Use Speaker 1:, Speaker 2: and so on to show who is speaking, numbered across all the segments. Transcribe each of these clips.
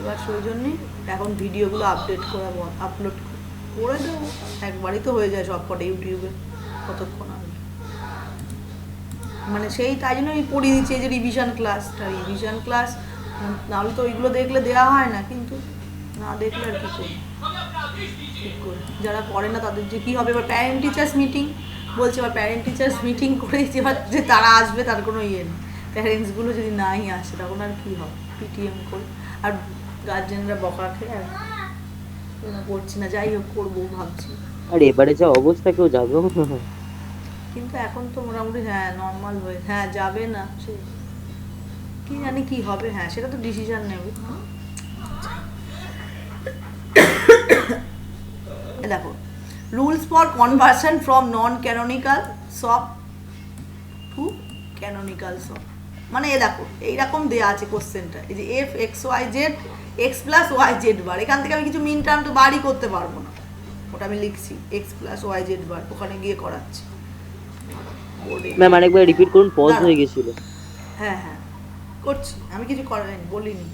Speaker 1: এবার সেই জন্যই এখন ভিডিওগুলো আপডেট করা আপলোড করে দেবো, একবারই তো হয়ে যায় সব কটা ইউটিউবে, কতক্ষণ আগে মানে সেই তাই জন্য আমি পড়িয়ে দিচ্ছি এই যে রিভিশন ক্লাস, নাহলে তো ওইগুলো দেখলে দেওয়া হয় না, কিন্তু না দেখলে আর কী করি, যারা পড়ে না তাদের যে কী হবে। এবার প্যারেন্ট টিচার্স মিটিং বলছে, এবার প্যারেন্ট টিচার্স মিটিং করে এবার যে তারা আসবে তার কোনো ইয়ে নেই, প্যারেন্টসগুলো যদি নাই আসে তখন আর কী হবে, পিটিএম করে আর গার্জেনরা বকা খেয়ে আর করছি না, যাই হোক করবো ভাবছি।
Speaker 2: আর এবারে যা অবস্থা কেউ যাবেও না।
Speaker 1: কিন্তু এখন তো মোটামুটি হ্যাঁ নর্মাল হয়ে হ্যাঁ যাবে না, সে কি জানি কি হবে, হ্যাঁ সেটা তো ডিসিশন নেবে। দেখো rules for conversion from non canonical সব টু ক্যানোনিক্যাল সব, মানে এ দেখো এইরকম দেওয়া আছে কোশ্চেনটা, এই যে f x y z x plus y z bar, এখান থেকে আমি কিছু মিন টার্ম তো বারই করতে পারবো না, ওটা আমি লিখছি এক্স প্লাস ওয়াই জেড বার, ওখানে গিয়ে করাচ্ছি।
Speaker 2: ম্যাম আরেকবার রিপিট করুন, পজ হয়ে গেছিল।
Speaker 1: হ্যাঁ হ্যাঁ করছি, আমি কিছু করাইনি বলিনি।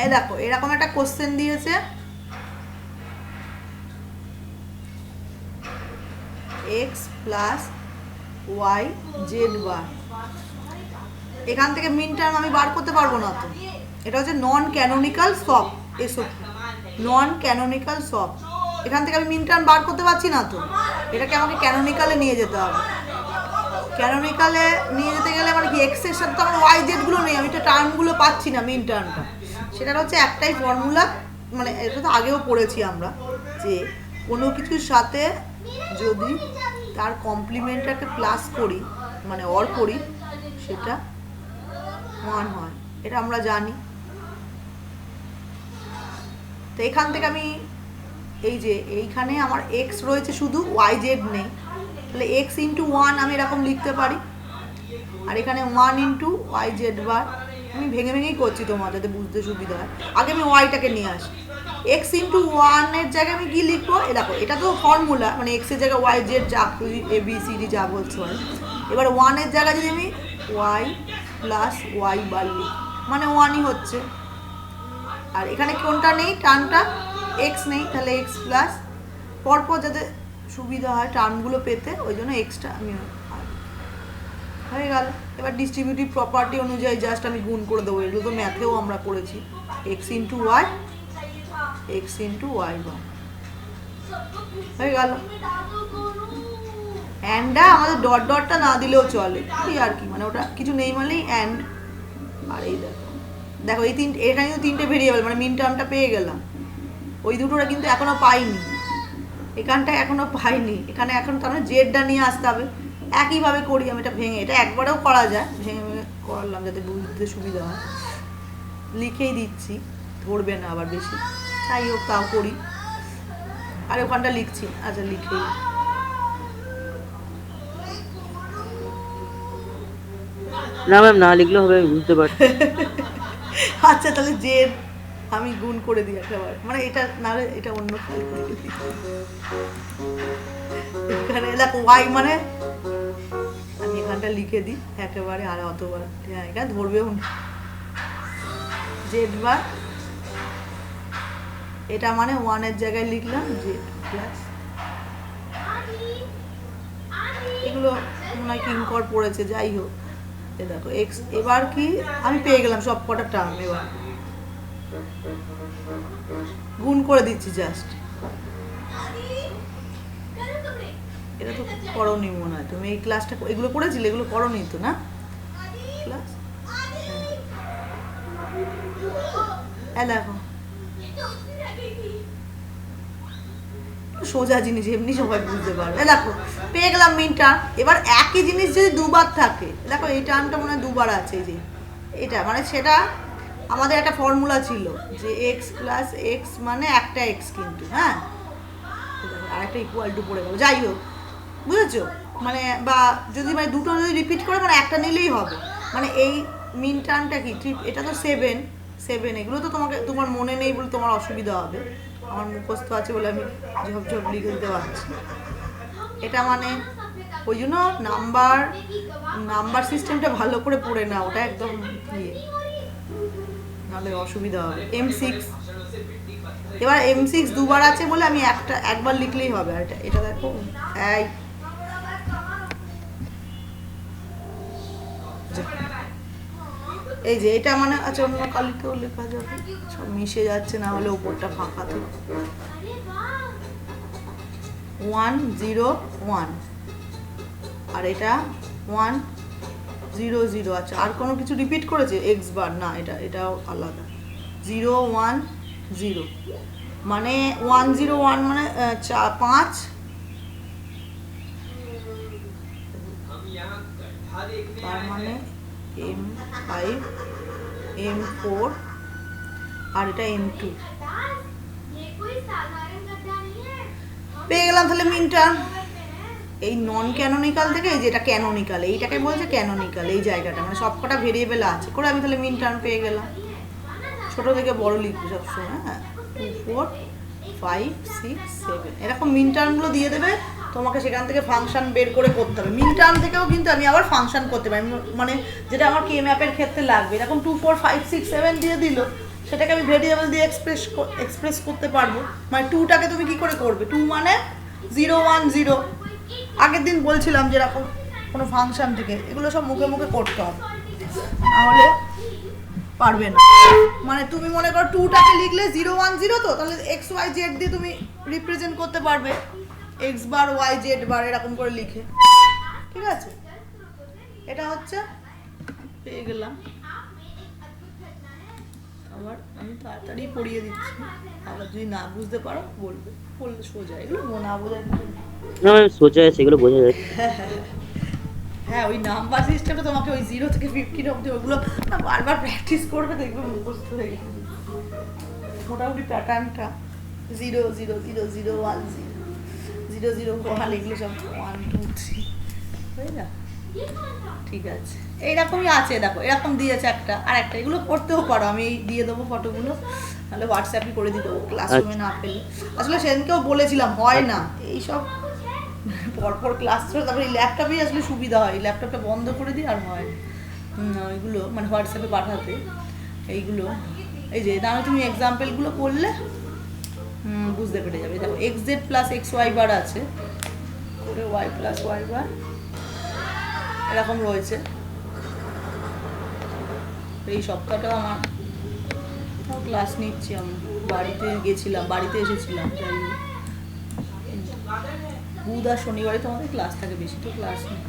Speaker 1: এই দেখো এরকম একটা কোশ্চেন দিয়েছে, x plus y z bar, এখান থেকে মিন টার্ম আমি বার করতে পারবো না তো, এটা হচ্ছে নন ক্যানোনিক্যাল সব, এসো নন ক্যানোনিক্যাল সব, এখান থেকে আমি মিন টার্ম বার করতে পারছি না তো, এটাকে আমাকে ক্যানোনিক্যালে নিয়ে যেতে হবে। ক্যানোনিক্যালে নিয়ে যেতে গেলে মানে কি এক্স এর সাথে তো আমার ওয়াই জেডগুলো নেই, আমি তো টার্মগুলো পাচ্ছি না, মিন টার্মটা, সেটা হচ্ছে একটাই ফর্মুলা, মানে এটা তো আগেও পড়েছি আমরা, যে কোনো কিছুর সাথে যদি তার কমপ্লিমেন্টটাকে প্লাস করি মানে অর করি সেটা 1 হয়, এটা আমরা জানি। তো এখান থেকে আমি এই যে এইখানে আমার এক্স রয়েছে শুধু, ওয়াই জেড নেই, তাহলে এক্স ইন্টু 1 আমি এরকম লিখতে পারি, আর এখানে 1 ইন্টু ওয়াই জেড বার, আমি ভেঙে ভেঙেই করছি তোমার যাতে বুঝতে সুবিধা হয়। আগে আমি ওয়াইটাকে নিয়ে আসি, এক্স ইন্টু 1-এর জায়গায় আমি কী লিখবো, এ দেখো এটা তো ফর্মুলা, মানে এক্সের জায়গায় ওয়াই জেড যা এ বি সি ডি যা বলছো হয়, এবার 1-এর জায়গায় যদি আমি ওয়াই প্লাস ওয়াই বার লিখি মানে 1ই হচ্ছে, আর এখানে কোনটা নেই টার্মটা, এক্স নেই, তাহলে এক্স প্লাস পরপর যাতে সুবিধা হয় টার্মগুলো পেতে, ওই জন্য এক্সটা আমি হয়ে গেল। এবার ডিস্ট্রিবিউটিভ প্রপার্টি অনুযায়ী জাস্ট আমি গুণ করে দেবো, এগুলো তো ম্যাথেও আমরা করেছি, x into y x into y bar হয়ে গেল। অ্যান্ডটা আমাদের ডট ডটটা না দিলেও চলে, কি আর কি, মানে ওটা কিছু নেই মানেই অ্যান্ড। আর এই দেখো দেখো এই তিনটে, এখানে কিন্তু তিনটে ভেরিয়েবল, মানে মিন টার্মটা পেয়ে গেলাম, ওই দুটোটা কিন্তু এখনও পাইনি, এখানটা এখনও পাইনি, এখানে এখন তার মানে জেডটা নিয়ে আসতে হবে। একইভাবে করি আমি, এটা ভেঙে, এটা একবারেও করা যায়, ভেঙে ভেঙে করলাম যাতে বুঝতে সুবিধা হয়, লিখেই দিচ্ছি, ধরবে না আবার বেশি, যাই হোক তাও করি, আর ওখানটা লিখছি, আচ্ছা লিখেই
Speaker 2: না ম্যাম না লিখলেও হবে, আমি বুঝতে পারছি।
Speaker 1: আচ্ছা তাহলে জেড আমি গুণ করে দিই একেবারে, মানে এটা না এটা অন্য এখানে দেখো ওয়াই মানে আমি এখানটা লিখে দিই একেবারে, আর অতবার হ্যাঁ এখানে ধরবেও না, জেড বার এটা মানে 1-এর জায়গায় লিখলাম জেড প্লাস, এগুলো মনে হয় কিংকর পড়েছে, যাই হোক এ দেখো এক্স, এবার কি আমি পেয়ে গেলাম সব কটা টার্ম, এবার গুণ করে দিচ্ছি জাস্ট, এটা তো করোনি মনে হয়, তুমি এই ক্লাসটা এগুলো করেছিলে, এগুলো করোনি তো না ক্লাস, হ্যাঁ দেখো সোজা জিনিস এমনি সবাই বুঝতে পারবে। দেখো পেয়ে গেলাম মিন টার্ম, এবার একই জিনিস যদি দুবার থাকে, দেখো এই টার্মটা মনে হয় দুবার আছে, এই যে এটা মানে সেটা আমাদের একটা ফর্মুলা ছিল যে এক্স প্লাস এক্স মানে একটা এক্স, কিন্তু হ্যাঁ আর একটা ইকুয়াল টু পড়ে গেল, যাই হোক বুঝেছো, মানে বা যদি মানে দুটো যদি রিপিট করে মানে একটা নিলেই হবে, মানে এই মিন টার্মটা কি এটা তো 7 এগুলো তো তোমাকে তোমার মনে নেই বলে তোমার অসুবিধা হবে, আমার মুখস্থ আছে বলে আমি ঝপ ঝপ লিখে দিতে পারছি, এটা মানে ওই জন্য নাম্বার সিস্টেমটা ভালো করে পড়ে না, ওটা একদম ইয়ে নাহলে অসুবিধা হবে। M6 এবার M6 দুবার আছে বলে আমি একবার লিখলেই হবে। আর এটা দেখো এই যে এটা মানে আচ্ছা অন্য কালিতেও লেখা যাবে, সব মিশে যাচ্ছে, না হলে উপরটা ফাঁকা থাকে। 101 আর এটা 100। আচ্ছা আর কোনো কিছু রিপিট করেছে এক্স বার? না, এটাও আলাদা। 010 মানে 101 মানে 5, তার মানে M5 M4 আর এটা M2 পেয়ে গেলাম। তাহলে মিন টার্ম এই নন ক্যানোনিক্যাল থেকে এই যেটা ক্যানোনিক্যাল, এইটাকে বলছে ক্যানোনিক্যাল, এই জায়গাটা মানে সবকটা ভেরিয়েবল আছে করে আমি তাহলে মিন টার্ম পেয়ে গেলাম। ছোট থেকে বড় লিখবি সবসময়। হ্যাঁ, 2 4 5 6 7 এরকম মিন টার্মগুলো দিয়ে দেবে তোমাকে, সেখান থেকে ফাংশন বের করে করতে হবে। মিন টার্ম থেকেও কিন্তু আমি আবার ফাংশন করতে পারি, মানে যেটা আমার কে ম্যাপের ক্ষেত্রে লাগবে। এরকম 2 4 5 6 7 দিয়ে দিল, সেটাকে আমি ভেরিয়েবল দিয়ে এক্সপ্রেস করতে পারবো। মানে 2টাকে তুমি কি করে করবে? 2 মানে 010। আগের দিন বলছিলাম যেরকম কোনো ফাংশন থেকে এগুলো সব মুখে মুখে করতে হবে, নাহলে পারবে না। মানে তুমি মনে করো 2টাকে লিখলে 010, তো তাহলে এক্স ওয়াই জেড দিয়ে তুমি রিপ্রেজেন্ট করতে পারবে, এক্স বার ওয়াই জেড বার এরকম করে লিখে। ঠিক আছে, এটা হচ্ছে পেয়ে গেলাম। আবার আমি তাড়াতাড়ি পড়িয়ে দিচ্ছি, আবার যদি না বুঝতে পারো বলবে, বললে সোজা। এগুলো না বোঝায়
Speaker 2: না ম্যাম, সোজা সেগুলো বোঝা যায়।
Speaker 1: হ্যাঁ, ওই নাম্বার সিস্টেমটা তোমাকে ওই 0 থেকে 15 অবধি ওগুলো বারবার প্র্যাকটিস করবে, দেখবে মুখস্থ হয়ে গেছে। মোটামুটি প্যাটার্নটা 0 0 0 0 1 0 0 0 1 এগুলো সব 1 2 3 তাই না? ঠিক আছে, এইরকমই আছে। দেখো এরকম দিয়েছে একটা আর একটা, এগুলো করতেও পারো। আমি দিয়ে দেবো ফটোগুলো, নাহলে হোয়াটসঅ্যাপে করে দিয়ে দেবো ক্লাসরুমে না পেলে। আসলে সেদিনকেও বলেছিলাম হয় না এইসব পরপর ক্লাস করে, তারপরে এই ল্যাপটপেই আসলে সুবিধা হয়। ল্যাপটপটা বন্ধ করে দিই আর হয় ওইগুলো মানে হোয়াটসঅ্যাপে পাঠাতে। এইগুলো এই যে দাঁড়ো, তুমি এক্সাম্পলগুলো করলে বুঝতে পেরে যাবে। দেখো x z plus x y bar আছে, করে ওয়াই প্লাস ওয়াই বার এরকম রয়েছে। এই সপ্তাহটা আমার ক্লাস নিচ্ছি, আমি বাড়িতে গেছিলাম, বাড়িতে এসেছিলাম। যাই হোক, বুধ আর শনিবারে তোমাদের ক্লাস থাকে, বেশি তো ক্লাস নেই।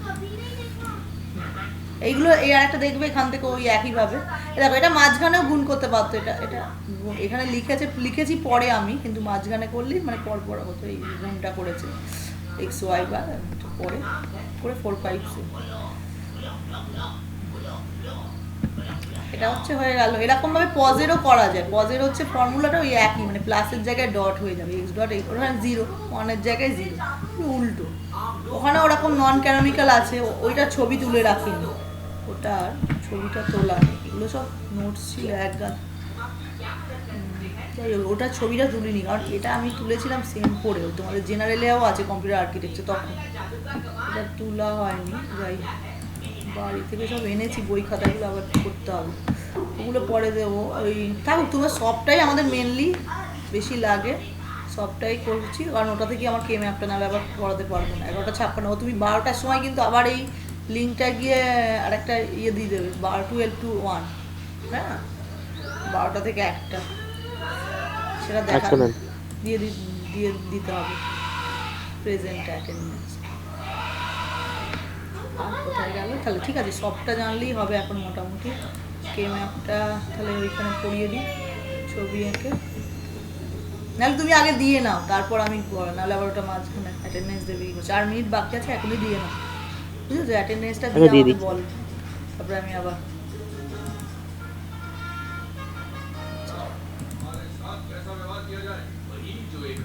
Speaker 1: এইগুলো এই আর একটা দেখবে এখান থেকে ওই একইভাবে। দেখো এটা মাঝখানেও গুণ করতে পারতো, এটা এখানে লিখেছি পরে আমি, কিন্তু মাঝখানে করলেই মানে পর হতো। এই গুণটা করেছে এক্স ওয়াই বার পরে করে 4 5 6 এটা হচ্ছে হয়ে গেল। এরকম ভাবে পজেরও করা যায়। পজের হচ্ছে ফর্মুলাটা ওই একই, মানে প্লাসের জায়গায় ডট হয়ে যাবে, এক্স ডট ওখানে 0, 1-এর জায়গায় 0, উল্টো। ওখানে ওরকম নন ক্যানোনিক্যাল আছে, ওইটা ছবি তুলে রাখিনি, ওটার ছবিটা তোলা নেই। এগুলো সব নোটস ছিল এক গাছ, যাই হোক ওটার ছবিটা তুলিনি, কারণ এটা আমি তুলেছিলাম সেম পড়ে, তোমাদের জেনারেলেও আছে কম্পিউটার আর্কিটেকচার, তখন এটা তোলা হয়নি। যাই বাড়ি থেকে সব এনেছি, বই খাতাগুলো আবার করতে হবে, ওগুলো পরে দেবো। ওই থাকুক, তোমার সবটাই আমাদের মেনলি বেশি লাগে, সবটাই করছি, কারণ ওটা থেকে আমার কে ম্যাপটা নাহলে আবার পড়াতে পারবো না। 11:56 তুমি 12টার সময় কিন্তু আবার এই লিঙ্কটা গিয়ে আরেকটা ইয়ে দিয়ে দেবে, 12 to 1, হ্যাঁ 12টা থেকে 1টা, সেটা দেখা দিয়ে দিতে হবে প্রেজেন্ট অ্যাটেন্ডেন্স। আর কোথায় গেল? তাহলে ঠিক আছে, সবটা জানলেই হবে এখন মোটামুটি। কে ম্যাপটা তাহলে ওইখানে পড়িয়ে দিই ছবি এঁকে, নাহলে তুমি আগে দিয়ে নাও, তারপর আমি নাহলে আবার ওটা মাঝখানে অ্যাটেন্ডেন্স দেবে। 4 মিনিট বাকি আছে, এখনই দিয়ে নাও, বুঝেছো? অ্যাটেন্ডেন্সটা দিয়ে আমাকে বল, তারপরে আমি আবার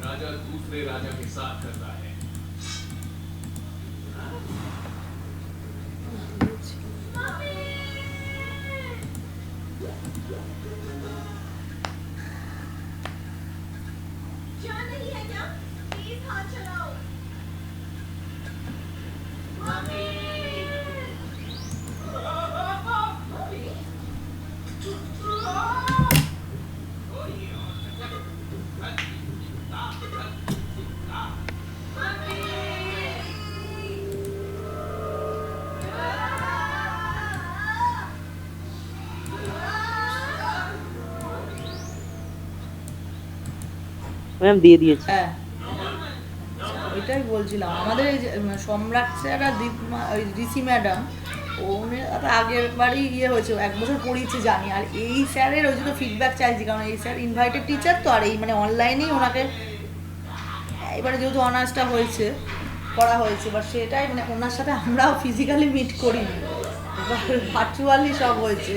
Speaker 1: राजा दूसरे राजा के साथ करता है।
Speaker 2: ম্যাম দিয়ে দিয়েছি।
Speaker 1: হ্যাঁ, ওইটাই বলছিলাম আমাদের এই যে সম্রাট স্যার আর ঋষি ম্যাডাম, উনি আগের বারই হয়েছে, 1 বছর পড়িয়েছে জানি। আর এই স্যারের ওই জন্য ফিডব্যাক চাইছি, কারণ এই স্যার ইনভাইটেড টিচার তো, আর এই মানে অনলাইনেই ওনাকে এবারে যেহেতু অনার্সটা হয়েছে, করা হয়েছে, এবার সেটাই মানে ওনার সাথে আমরাও ফিজিক্যালি মিট করিনি, এবার ভার্চুয়ালি সব হয়েছে।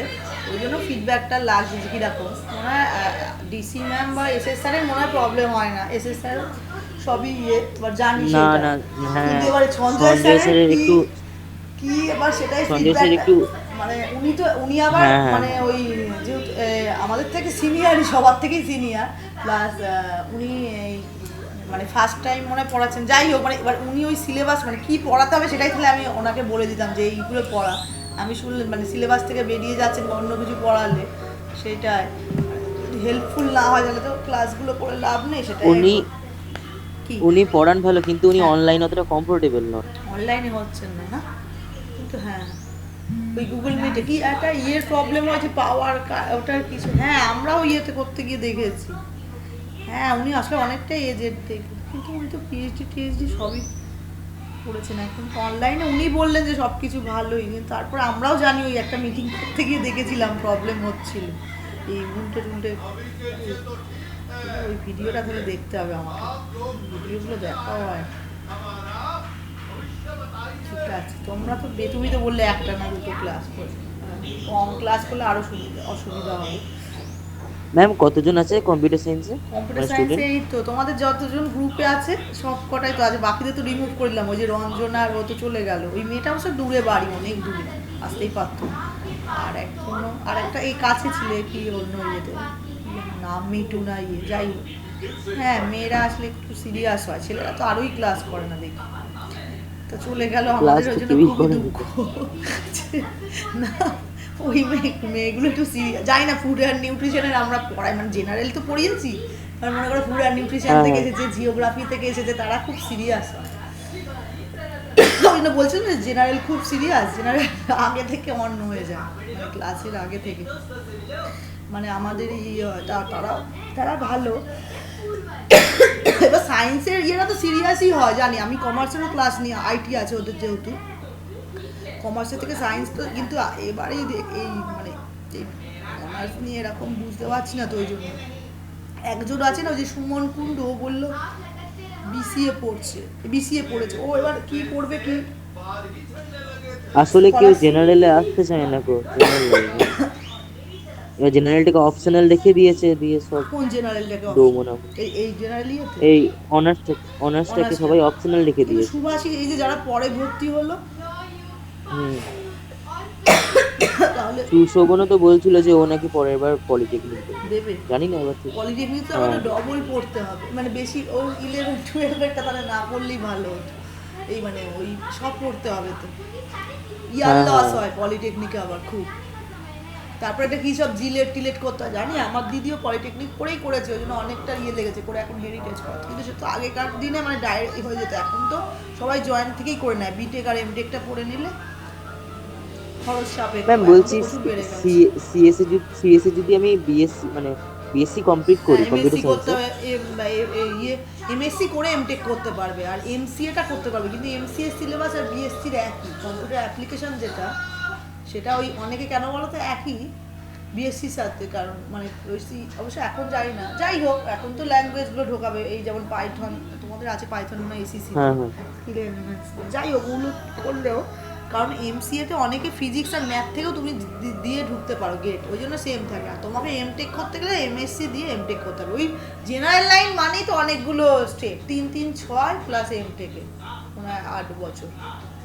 Speaker 1: ওই জন্য ফিডব্যাকটা লাগছে যে কীরকম মনে হয়। ডিসি ম্যাম বা এসএস স্যারের মনে হয় প্রবলেম হয় না, এসএস স্যার সবই এবার জানি
Speaker 2: না
Speaker 1: সেটা।
Speaker 2: না, হ্যাঁ
Speaker 1: কিন্তু এবারে
Speaker 2: সঞ্জয় স্যারের একটু,
Speaker 1: কি এবার সেটাই
Speaker 2: সঞ্জয় স্যার
Speaker 1: ফিডব্যাক,
Speaker 2: একটু,
Speaker 1: মানে উনি আবার
Speaker 2: হ্যাঁ, হ্যাঁ।
Speaker 1: মানে ওই যেহেতু আমাদের থেকে সিনিয়রই, সবার থেকেই সিনিয়র, প্লাস উনি এই মানে ফার্স্ট টাইম মনে হয় পড়াচ্ছেন। যাই হোক, মানে এবার উনি ওই সিলেবাস মানে কী পড়াতে হবে সেটাই তাহলে আমি ওনাকে বলে দিতাম যে এইগুলো পড়া। আমি শুনলে মানে সিলেবাস থেকে বেরিয়ে যাচ্ছেন বা অন্য কিছু পড়ালে সেটাই হেল্পফুল না হয়, তাহলে তো ক্লাসগুলো করে লাভ নেই। সেটাই
Speaker 2: উনি
Speaker 1: কি
Speaker 2: উনি পড়ান ভালো, কিন্তু উনি
Speaker 1: হ্যাঁ।
Speaker 2: অনলাইন অতটা কমফোর্টেবল নন।
Speaker 1: অনলাইনে হচ্ছেন না না, কিন্তু হ্যাঁ ওই গুগল মিটে কি একটা প্রবলেম হয়েছে পাওয়ার ওটার কিছু। হ্যাঁ, আমরাও করতে গিয়ে দেখেছি। হ্যাঁ, উনি আসলে অনেকটাই এজেড থেকে, কিন্তু উনি তো পিএইচডি সবই করেছেন। এখন তো অনলাইনে উনি বললেন যে সব কিছু ভালোই, কিন্তু তারপর আমরাও জানি ওই একটা মিটিং করতে গিয়ে দেখেছিলাম প্রবলেম হচ্ছিল, এই টুলটে। ওই ভিডিওটা তাহলে দেখতে হবে আমাকে, ভিডিওগুলো দেখাও হয়। ঠিক আছে, তোমরা তো তুমি তো বললে একটা না দুটো ক্লাস করে, কম ক্লাস করলে আরও অসুবিধা হবে।
Speaker 2: ম্যাম কতজন আছে কম্পিউটার সায়েন্সে,
Speaker 1: কম্পিউটার
Speaker 2: মানে
Speaker 1: সায়েন্সে
Speaker 2: স্টুডেন্ট?
Speaker 1: এই তো তোমাদের যতজন গ্রুপে আছে সব কটাই তো আছে, বাকিদের তো রিমুভ করলাম। ওই যে রঞ্জনা আর ও তো চলে গেল, ওই মেয়েটা অবশ্য দূরে বাড়ি, অনেক দূরে, আসতেই পারতো। আর একটা এই কাছে ছিল, কি অন্য ইয়েতে নাম মিটু না যাই হোক। হ্যাঁ, মেয়েরা আসলে একটু সিরিয়াস হয়, ছেলেরা তো আরোই ক্লাস করে না দেখি। তো চলে গেল
Speaker 2: ক্লাস
Speaker 1: আমাদের, ওই
Speaker 2: তো
Speaker 1: জন্য
Speaker 2: কেউই
Speaker 1: খুবই
Speaker 2: করে
Speaker 1: দুঃখ। না, ওই মেয়েগুলো একটু সিরিয়াস, যাই না ফুড অ্যান্ড নিউট্রিশনের আমরা পড়াই, মানে জেনারেল তো পড়িয়েছি, আর মনে করো ফুড অ্যান্ড নিউট্রিশন
Speaker 2: হ্যাঁ,
Speaker 1: থেকে
Speaker 2: হ্যাঁ।
Speaker 1: এসেছে, জিওগ্রাফি থেকে এসেছে, তারা খুব সিরিয়াস হয়। ওই না বলছিল না জেনারেল খুব সিরিয়াস, জেনারেল আগে থেকে অন্য হয়ে যায়, মানে ক্লাসের আগে থেকে, মানে আমাদের তারা ভালো। এবার সায়েন্সের ইয়েরা তো সিরিয়াসই হয় জানি, আমি কমার্সেরও ক্লাস নিয়ে, আইটি আছে ওদের যেহেতু, কমার্সের থেকে সায়েন্স তো, কিন্তু এবারে এই মানে এই অনার্স নিয়ে এরকম বুঝতে পারছি না, তো ওই জন্য একজন আছে না ওই যে সুমন কুণ্ডু, ও বললো বিসিএ পড়েছে ও, এবার কি পড়বে কি
Speaker 2: আসলে কেউ জেনারেলে আসতে চায় না গো, এবার জেনারেলটাকে অপশনাল রেখে দিয়েছে, দিয়ে সব
Speaker 1: কোন জেনারেলটাকে
Speaker 2: ডোমোনা।
Speaker 1: এই জেনারেল ইয়েতে
Speaker 2: এই অনার্সটাকে সবাই অপশনাল রেখে
Speaker 1: কিন্তু
Speaker 2: দিয়েছে।
Speaker 1: সুভাষী এই যে যারা পরে ভর্তি হলো,
Speaker 2: হুম।
Speaker 1: তাহলে
Speaker 2: সুশোভনও তো বলছিল যে ও নাকি পরের বার পলিটেকনিক
Speaker 1: দেবে।
Speaker 2: জানি না এবার ঠিক।
Speaker 1: পলিটেকনিক তো
Speaker 2: হ্যাঁ।
Speaker 1: আমাদের ডবল পড়তে হবে, মানে বেশি ওই 11-12 তাহলে না পড়লেই ভালো হতো। এই মানে ওই সব পড়তে হবে তো, ইয়ার
Speaker 2: হ্যাঁ,
Speaker 1: লস
Speaker 2: হ্যাঁ।
Speaker 1: হয় পলিটেকনিকে আবার খুব। তারপরে এটা কি সব টিলেট করতে হয় জানি, আমার দিদিও পলিটেকনিক পড়েই করেছে, ওই জন্য অনেকটা লেগেছে করে এখন হেরিটেজ করা। কিন্তু সে তো আগেকার দিনে মানে ডাইরেক্ট হয়ে যেত, এখন তো সবাই জয়েন্ট থেকেই করে নেয়, বিটেক আর এমটেকটা পড়ে নিলে খরচ সাপেক্ষ।
Speaker 2: ম্যাম
Speaker 1: এখন তো
Speaker 2: বলছি
Speaker 1: প্রচুর বেড়ে গেছে।
Speaker 2: সিএসএ যদি আমি বিএসসি মানে বিএসসি কমপ্লিট করি
Speaker 1: এমএসসি
Speaker 2: কম্পিউটার
Speaker 1: করতে
Speaker 2: সায়েন্সে,
Speaker 1: হবে, এমএসসি করে এমটেক করতে পারবে, আর এমসিএটা করতে পারবে, কিন্তু এমসিএ সিলেবাস আর বিএসসির একই, কম্পিউটার অ্যাপ্লিকেশন যেটা, সেটা ওই অনেকে কেন বলো তো একই বিএসসির সাথে, কারণ মানে অবশ্য এখন জানি না, যাই হোক এখন তো ল্যাঙ্গুয়েজগুলো ঢোকাবে, এই যেমন পাইথন, তোমাদের আছে পাইথন না এসিসি,
Speaker 2: হ্যাঁ, হ্যাঁ।
Speaker 1: যাই হোক ওগুলো করলেও, কারণ এমসিএতে অনেকে ফিজিক্স আর ম্যাথ থেকেও তুমি দিয়ে ঢুকতে পারো গেট, ওই জন্য সেম থাকে। আর তোমাকে এমটেক করতে গেলে এমএসসি দিয়ে এমটেক করতে হবে, ওই জেনারেল লাইন মানেই তো অনেকগুলো স্টেপ, 3-3-6 প্লাস এমটেকে মানে 8 বছর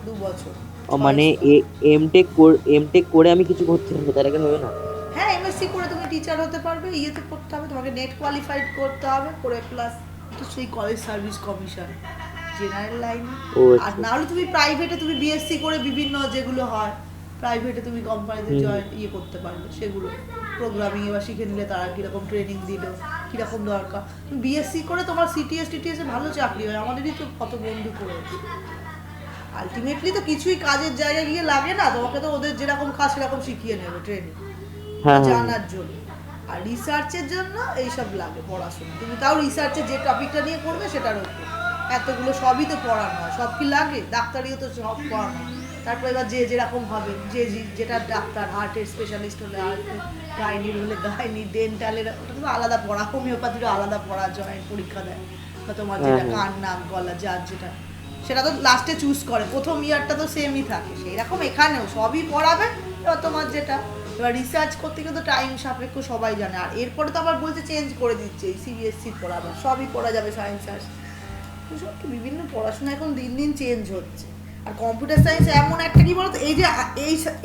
Speaker 1: 2 বছর।
Speaker 2: মানে এমটেক করে আমি কিছু করতে পারবো, তার আগে হবে না?
Speaker 1: হ্যাঁ, এমএসসি করে তুমি টিচার হতে পারবে, ইয়েতে করতে হবে তোমাকে, নেট কোয়ালিফাইড করতে হবে, করে প্লাস তো সেই কলেজ সার্ভিস কমিশন জেনারেল লাইনে।
Speaker 2: ও
Speaker 1: আর
Speaker 2: আচ্ছা।
Speaker 1: না হলে তুমি প্রাইভেটে তুমি বিএসসি করে বিভিন্ন যেগুলো হয় প্রাইভেটে তুমি কোম্পানিতে করতে পারবে, সেগুলো প্রোগ্রামিং এবার শিখে নিলে, তারা কীরকম ট্রেনিং দিল কীরকম দরকার। বিএসসি করে তোমার সিটিএস টিটিএসে ভালো চাকরি হয়, আমাদেরই তো কত বন্ধু করেছে। আলটিমেটলি তো কিছুই কাজের জায়গায় গিয়ে লাগে না, তোমাকে তো ওদের যেরকম কাজ সেরকম শিখিয়ে নেবে ট্রেনিং
Speaker 2: হ্যাঁ হ্যাঁ
Speaker 1: জানার জন্য। আর রিসার্চের জন্য এইসব লাগে পড়াশোনা, তুমি তাও রিসার্চে যে টপিকটা নিয়ে করবে সেটার উপর। এতগুলো সবই তো পড়ানো হয়, সব কি লাগে? ডাক্তারিও তো সব পড়ানো হয়। তারপর এবার যে যেরকম হবে, যেটা ডাক্তার, হার্টের স্পেশালিস্ট হলে হার্টের, গাইনির হলে গাইনি, ডেন্টালের ওটা তো আলাদা পড়া, হোমিওপ্যাথিরও আলাদা পড়া, জয়েন্ট পরীক্ষা দেয়, বা তোমার যেটা কান নাক গলা যার যেটা সেটা তো লাস্টে চুজ করে, প্রথম ইয়ারটা তো সেমই থাকে। সেই রকম এখানেও সবই পড়াবে, এবার তোমার যেটা এবার রিসার্চ করতে গেলে তো টাইম সাপেক্ষ সবাই জানে। আর এরপরে তো আবার বলছে চেঞ্জ করে দিচ্ছে, এই সিবিএসসি পড়াবে, সবই পড়া যাবে সায়েন্স আর্টস, সব কি বিভিন্ন পড়াশোনা এখন দিন দিন চেঞ্জ হচ্ছে। আর কম্পিউটার সায়েন্স এমন একটা কি বলতো, এই যে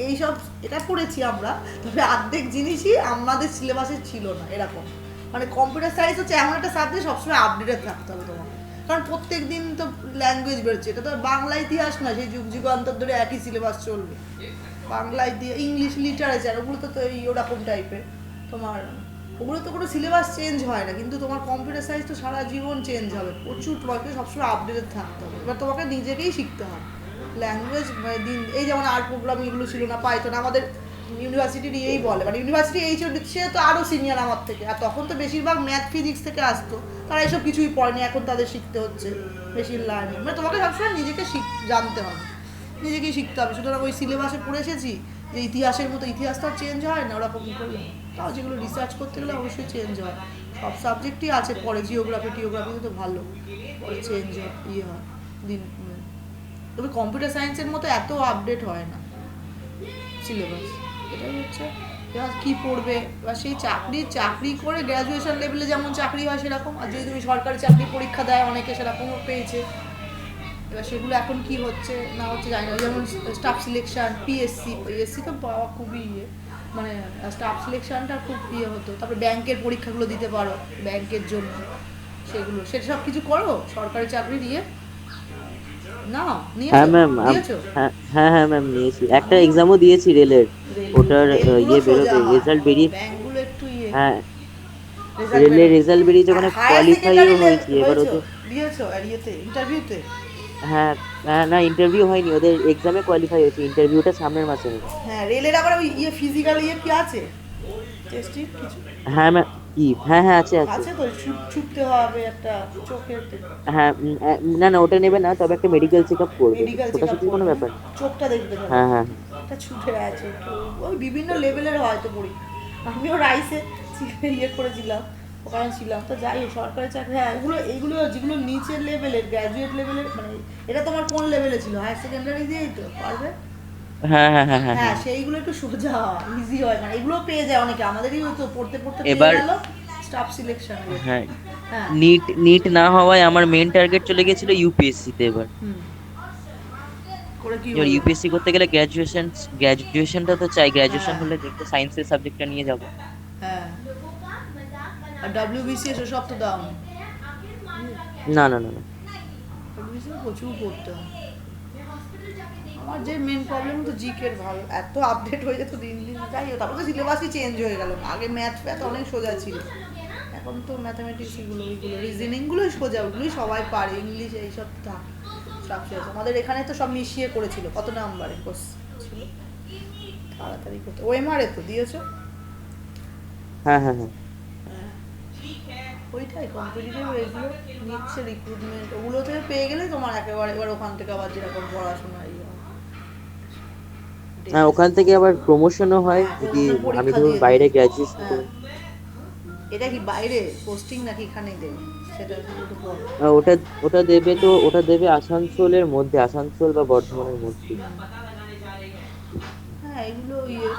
Speaker 1: এই সব এটা পড়েছি আমরা, তবে অর্ধেক জিনিসই আমাদের সিলেবাসে ছিল না এরকম। মানে কম্পিউটার সায়েন্স হচ্ছে এমন একটা সাবজেক্ট, সবসময় আপডেটেড থাকতে হবে তোমার, কারণ প্রত্যেক দিন তো ল্যাঙ্গুয়েজ বেরোচ্ছে। এটা তো বাংলা ইতিহাস না, সেই যুগ যুগান্তর ধরে একই সিলেবাস চলবে। বাংলা ইংলিশ লিটারেচার ওগুলো তো এই ওরকম টাইপের তোমার, ওগুলো তো কোনো সিলেবাস চেঞ্জ হয় না, কিন্তু তোমার কম্পিউটার সায়েন্স তো সারা জীবন চেঞ্জ হবে, প্রচুর, তোমাকে সবসময় আপডেটেড থাকতে হবে। এবার তোমাকে নিজেকেই শিখতে হবে ল্যাঙ্গুয়েজ, মানে দিন এই যেমন আর প্রোগ্রামিং এগুলো ছিল না, পাইথন আমাদের ইউনিভার্সিটির এই বলে, মানে ইউনিভার্সিটি এই সে তো আরও সিনিয়র আমার থেকে, আর তখন তো বেশিরভাগ ম্যাথ ফিজিক্স থেকে আসতো, তারা এইসব কিছুই পড়েনি, এখন তাদের শিখতে হচ্ছে মেশিন লার্নিং। মানে তোমাকে সবসময় নিজেকে জানতে হবে, নিজেকেই শিখতে হবে। সুতরাং ওই সিলেবাসে পড়ে এসেছি যে ইতিহাসের মতো, ইতিহাস তো আর চেঞ্জ হয় না ওরকম করলে, তাও যেগুলো রিসার্চ করতে গেলে অবশ্যই চেঞ্জ হয়। সব সাবজেক্টই আছে, পরে টিওগ্রাফিতে তো ভালো, পরে চেঞ্জ ইয়ে হয় দিন। তবে কম্পিউটার সায়েন্সের মতো এত আপডেট হয় না সিলেবাস, এটাই হচ্ছে। এবার কী পড়বে, এবার সেই চাকরি করে গ্র্যাজুয়েশন লেভেলে যেমন চাকরি হয় সেরকম, আর যদি তুমি সরকারি চাকরি পরীক্ষা দেয় অনেকে সেরকমও পেয়েছে। এবার সেগুলো এখন কি হচ্ছে না হচ্ছে জানি না, যেমন স্টাফ সিলেকশন, পিএসসি তো পাওয়া খুবই ইয়ে, মানে স্টাফ সিলেকশনটা খুব ইয়ে হতো। তারপরে ব্যাংকের পরীক্ষাগুলো দিতে পারো ব্যাংকের জন্য, সেগুলো সেসব কিছু করো সরকারি চাকরি দিয়ে না?
Speaker 2: হ্যাঁ
Speaker 1: নিয়েছো?
Speaker 2: ম্যাম,
Speaker 1: দিয়েছো?
Speaker 2: হ্যাঁ হ্যাঁ হ্যাঁ ম্যাম, নিয়েছি, একটা এক্সামও দিয়েছি রেলের। ওটার
Speaker 1: রেলগুলো
Speaker 2: ইয়ে
Speaker 1: সোজা
Speaker 2: বেরোবে,
Speaker 1: হয়,
Speaker 2: রেজাল্ট বেরিয়ে,
Speaker 1: ব্যাংকগুলো একটু ইয়ে
Speaker 2: হ্যাঁ
Speaker 1: রেজাল্ট
Speaker 2: রেলের
Speaker 1: বেরোবে।
Speaker 2: রেজাল্ট বেরিয়েছে, ওখানে
Speaker 1: হায়ার
Speaker 2: কোয়ালিফাইও
Speaker 1: সেকেন্ডারি
Speaker 2: হয়েছি। এবার
Speaker 1: হয়েছো,
Speaker 2: ওদের,
Speaker 1: দিয়েছো আর ইয়েতে ইন্টারভিউতে?
Speaker 2: হ্যাঁ হ্যাঁ, না ইন্টারভিউ হয়নি, ওদের এক্সামে কোয়ালিফাই হয়েছে, ইন্টারভিউটা সামনের মাসে নেবে।
Speaker 1: হ্যাঁ, রেলের আবার ওই ইয়ে ফিজিক্যাল ইয়ে কি আছে, টেস্টিং কিছু
Speaker 2: হ্যাঁ ম্যাম, কি, হ্যাঁ হ্যাঁ আছে আছে।
Speaker 1: আছে তো? ছুটতে হবে একটা চোখের,
Speaker 2: হ্যাঁ না না, ওটা নেবে না, তবে একটা মেডিকেল চেক আপ করবে,
Speaker 1: মেডিকেল চেক
Speaker 2: ওটা
Speaker 1: আপ
Speaker 2: শুধু কোনো
Speaker 1: করবে,
Speaker 2: ব্যাপার না।
Speaker 1: চোখটা দেখতে হবে,
Speaker 2: হ্যাঁ হ্যাঁ
Speaker 1: একটা ছুটে আছে একটু, ওই বিভিন্ন লেভেলের হয়তো পরীক্ষা। আমিও রাইসে ইয়ে করেছিলাম, ওখানে ছিলাম তো। যাই হোক, সরকারি চাকরি, হ্যাঁ এইগুলো যেগুলো নিচের লেভেলের, গ্র্যাজুয়েট লেভেলের, মানে এটা তোমার কোন লেভেলে ছিল, হায়ার সেকেন্ডারি দিয়েই তো পারবে।
Speaker 2: হ্যাঁ হ্যাঁ হ্যাঁ হ্যাঁ
Speaker 1: হ্যাঁ,
Speaker 2: হ্যাঁ।
Speaker 1: সেইগুলো একটু সোজা হয়, ইজি হয়, মানে এগুলো পেয়ে যায় অনেকে, আমাদেরই হয়তো পড়তে পড়তে পেয়ে
Speaker 2: এবার,
Speaker 1: গেল স্টাফ সিলেকশন।
Speaker 2: হ্যাঁ,
Speaker 1: হ্যাঁ,
Speaker 2: নিট নিট না হওয়ায় আমার মেন টার্গেট চলে গেছিল ইউপিএসসি তে। এবার
Speaker 1: হুম, করে কি
Speaker 2: এবার
Speaker 1: হলো?
Speaker 2: ইউপিএসসি করতে গেলে গ্র্যাজুয়েশনটা তো চাই, গ্র্যাজুয়েশন
Speaker 1: হ্যাঁ,
Speaker 2: হলে দেখতে সায়েন্সের সাবজেক্টটা নিয়ে যাব।
Speaker 1: হ্যাঁ, আর ডাব্লিউবিসি এসব সব তো দাও,
Speaker 2: না না না না।
Speaker 1: ডাব্লিউবিসি প্রচুর পড়তে হয়। আমার যে মেন প্রবলেম তো জিকের, ভালো এত আপডেট হয়ে যেত দিন দিন, যাই হোক, তারপর তো সিলেবাসই চেঞ্জ হয়ে গেল। আগে ম্যাথ অনেক সোজা ছিল, এখন তো ম্যাথামেটিক্স এগুলো রিজনিংগুলোই সোজা, ওগুলোই সবাই পারে, ইংলিশ এইসব থাকে স্ট্রাকচার। আমাদের এখানে তো সব মিশিয়ে করেছিল, কত নাম্বারে কোর্স ছিল, তাড়াতাড়ি করতে। ওএমআর তো দিয়েছো?
Speaker 2: হ্যাঁ হ্যাঁ হ্যাঁ।
Speaker 1: হ্যাঁ, ওইটাই কম্পিটিটিভ এগুলো নিচ্ছে, রিক্রুটমেন্ট ওগুলো থেকে পেয়ে গেলে তোমার একেবারে, এবার ওখান থেকে আবার যেরকম পড়াশোনা ইয়ে হয়।
Speaker 2: হ্যাঁ, ওখান থেকে আবার প্রমোশনও হয়
Speaker 1: হ্যাঁ,
Speaker 2: যদি
Speaker 1: ওখানে
Speaker 2: আমি
Speaker 1: পরীক্ষা
Speaker 2: ধরুন
Speaker 1: দিয়ে
Speaker 2: বাইরে
Speaker 1: দেবে।
Speaker 2: গ্র্যাজুয়েশন
Speaker 1: হ্যাঁ,
Speaker 2: করি।
Speaker 1: এটা কি বাইরে পোস্টিং নাকি এখানেই দেবে, সেটা একটু বলো।
Speaker 2: ওটা ওটা দেবে, তো ওটা দেবে আসানসোলের মধ্যে, আসানসোল বা বর্ধমানের মধ্যে।
Speaker 1: হ্যাঁ, এগুলো ইয়ে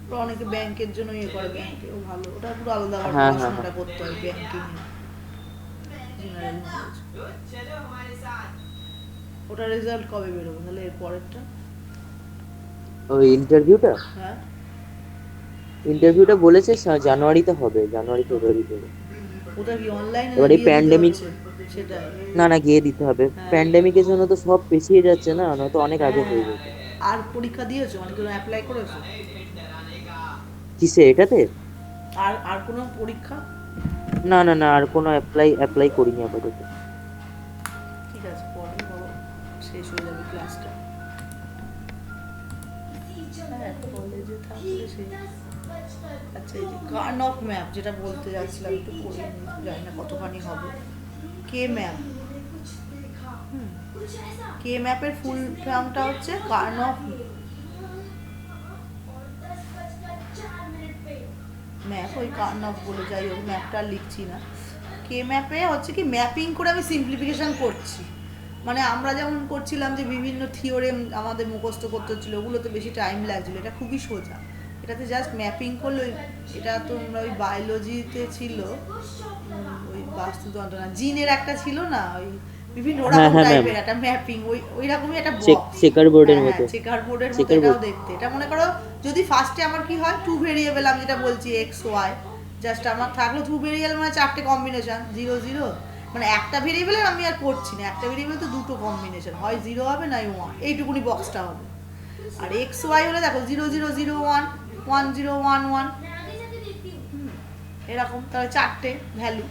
Speaker 1: ওরা অনেকে ব্যাংকের জন্য ইয়ে করে, ব্যাংকেও ভালো, ওটা পুরো আলাদা আবার
Speaker 2: হ্যাঁ হ্যাঁ
Speaker 1: পড়াশোনাটা
Speaker 2: হ্যাঁ।
Speaker 1: করতে হয় ব্যাংকিং, জেনারেল নলেজ। ওটা রেজাল্ট কবে বেরোবে তাহলে এর পরেরটা?
Speaker 2: ওই ইন্টারভিউটা,
Speaker 1: হ্যাঁ,
Speaker 2: ইন্টারভিউটা বলেছে জানুয়ারিতে হবে, জানুয়ারি ফেব্রুয়ারিতে।
Speaker 1: ওটা কি অনলাইনে
Speaker 2: এবার এই
Speaker 1: গিয়ে দিতে
Speaker 2: প্যান্ডেমিক,
Speaker 1: হচ্ছে? সেটাই।
Speaker 2: না না গিয়ে দিতে হবে,
Speaker 1: হ্যাঁ,
Speaker 2: প্যান্ডেমিকের জন্য তো সব পিছিয়ে যাচ্ছে না, নয়তো অনেক আগে
Speaker 1: হ্যাঁ,
Speaker 2: হয়ে যেত।
Speaker 1: আর পরীক্ষা দিয়েছো, মানে কোনো অ্যাপ্লাই করেছো?
Speaker 2: কিসে, এটাতে?
Speaker 1: আর আর কোনো পরীক্ষা?
Speaker 2: না না না, আর কোনো অ্যাপ্লাই করিনি আপাতত।
Speaker 1: ঠিক আছে, পরে ধরো শেষ হয়ে যাবে ক্লাসটা। হ্যাঁ, কলেজে থাকলে সেই আচ্ছা, এই যে কার্নফ ম্যাপ যেটা বলতে যাচ্ছিলাম, একটু পড়ে নিই, জানি না কতখানি হবে। কে ম্যাপ, কে ম্যাপের ফুল ফর্মটা হচ্ছে কার্নফ ম্যাপ, ওই কার্নফ বলে, যাই হোক ম্যাপটা আর লিখছি না। কে ম্যাপে হচ্ছে কি ম্যাপিং করে আমি সিম্পলিফিকেশন করছি, মানে আমরা যেমন করছিলাম যে বিভিন্ন থিওরেম আমাদের মুখস্থ করতে হচ্ছিলো, ওগুলোতে বেশি টাইম লাগছিলো, এটা খুবই সোজা, এটাতে জাস্ট ম্যাপিং করলো। এটা তোমরা ওই বায়োলজিতে ছিল, ওই বাস্তুতন্ত্র না জিনের একটা ছিল না, ওই বিভিন্ন
Speaker 2: হ্যাঁ
Speaker 1: ওরকম
Speaker 2: হ্যাঁ ম্যাম,
Speaker 1: টাইপের একটা ম্যাপিং, ওই রকমই একটা বক্স।
Speaker 2: চেকার বোর্ডের
Speaker 1: হ্যাঁ,
Speaker 2: মতো।
Speaker 1: চেকার বোর্ডের মতো
Speaker 2: চেকার
Speaker 1: এটাও
Speaker 2: বোর্ড।
Speaker 1: দেখতে। এটা মনে করো যদি ফার্স্টে আমার কি হয়, টু ভেরিয়েবল, আমি যেটা বলছি এক্স ওয়াই, জাস্ট আমার থাকলো টু ভেরিয়েবল, মানে চারটে কম্বিনেশন, 0 0, মানে একটা ভেরিয়েবলের আমি আর করছি না, একটা ভেরিয়েবল তো দুটো কম্বিনেশন, হয় 0 হবে না 1, এইটুকুনি বক্সটা হবে। আর এক্স ওয়াই হলে দেখো 0 0 0 1 1 0 1 1, এরকম, তাহলে চারটে ভ্যালু,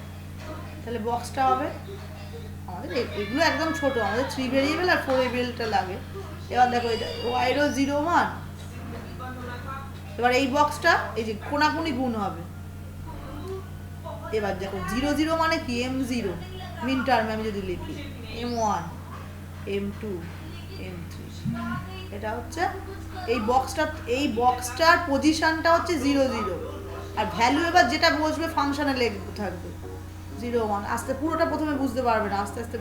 Speaker 1: তাহলে বক্সটা হবে আমাদের। এগুলো একদম ছোট, আমাদের 3 ভেরিয়েবল আর 4 ভেরিয়েবলটা লাগে। এবার দেখো এটা ওয়াইরও 0 1, এবার এই বক্সটা এই যে কোনাকুনি গুণ হবে। এবার দেখো 0 0 মানে কি, m0 মিন টার্মে আমি যদি লিখি, m1 m2 m3, এটা হচ্ছে এই বক্সটার পজিশনটা হচ্ছে 0 0, আর ভ্যালু এবার যেটা বসবে ফাংশনে লিখতে থাকবে 0 1, আস্তে পুরোটা প্রথমে বুঝতে পারবে না, আস্তে আস্তে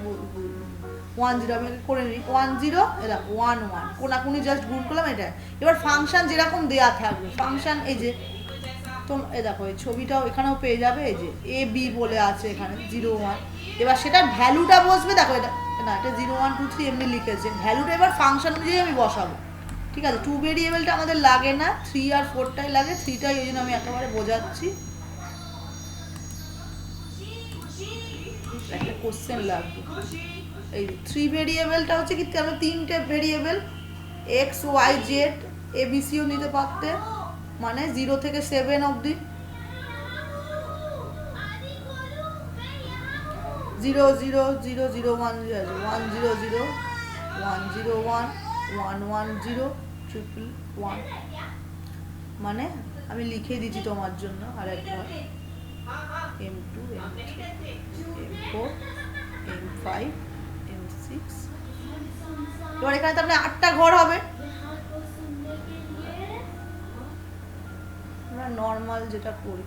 Speaker 1: 1 0 আমি করে নিই, 1 0, এটা 1 1, কোনাকুনি জাস্ট গুণ করলাম এটা। এবার ফাংশন যেরকম দেয়া থাকবে, ফাংশন এই যে এই দেখো এই ছবিটাও এখানেও পেয়ে যাবে, এই যে এ বি বলে আছে এখানে 0 1, এবার সেটার ভ্যালুটা বসবে, দেখো এটা না, এটা 0 1 2 3 এমনি লিখেছে, ভ্যালুটা এবার ফাংশন অনুযায়ী আমি বসাবো। ঠিক আছে, 2 ভেরিয়েবলটা আমাদের লাগে না, 3 আর 4টাই লাগে, 3টাই ওই জন্য আমি একেবারে বোঝাচ্ছি। একটা কোশ্চেন লাগবে, এই 3 ভেরিয়েবলটা হচ্ছে কি, আমরা 3টে ভেরিয়েবল এক্স ওয়াই জেড এবিসিও নিতে পারতে, মানে 0 থেকে 7 অবধি, 0 0 0 0 1 0 1 0 0 1 0 1 1 1 0 ট্রিপল 1, মানে আমি লিখে দিচ্ছি তোমার জন্য আরেকবার, m2 m3 m4 m5 m6, এবার এখানে তো আপনার 8টা ঘর হবে। আমরা নর্মাল যেটা করি,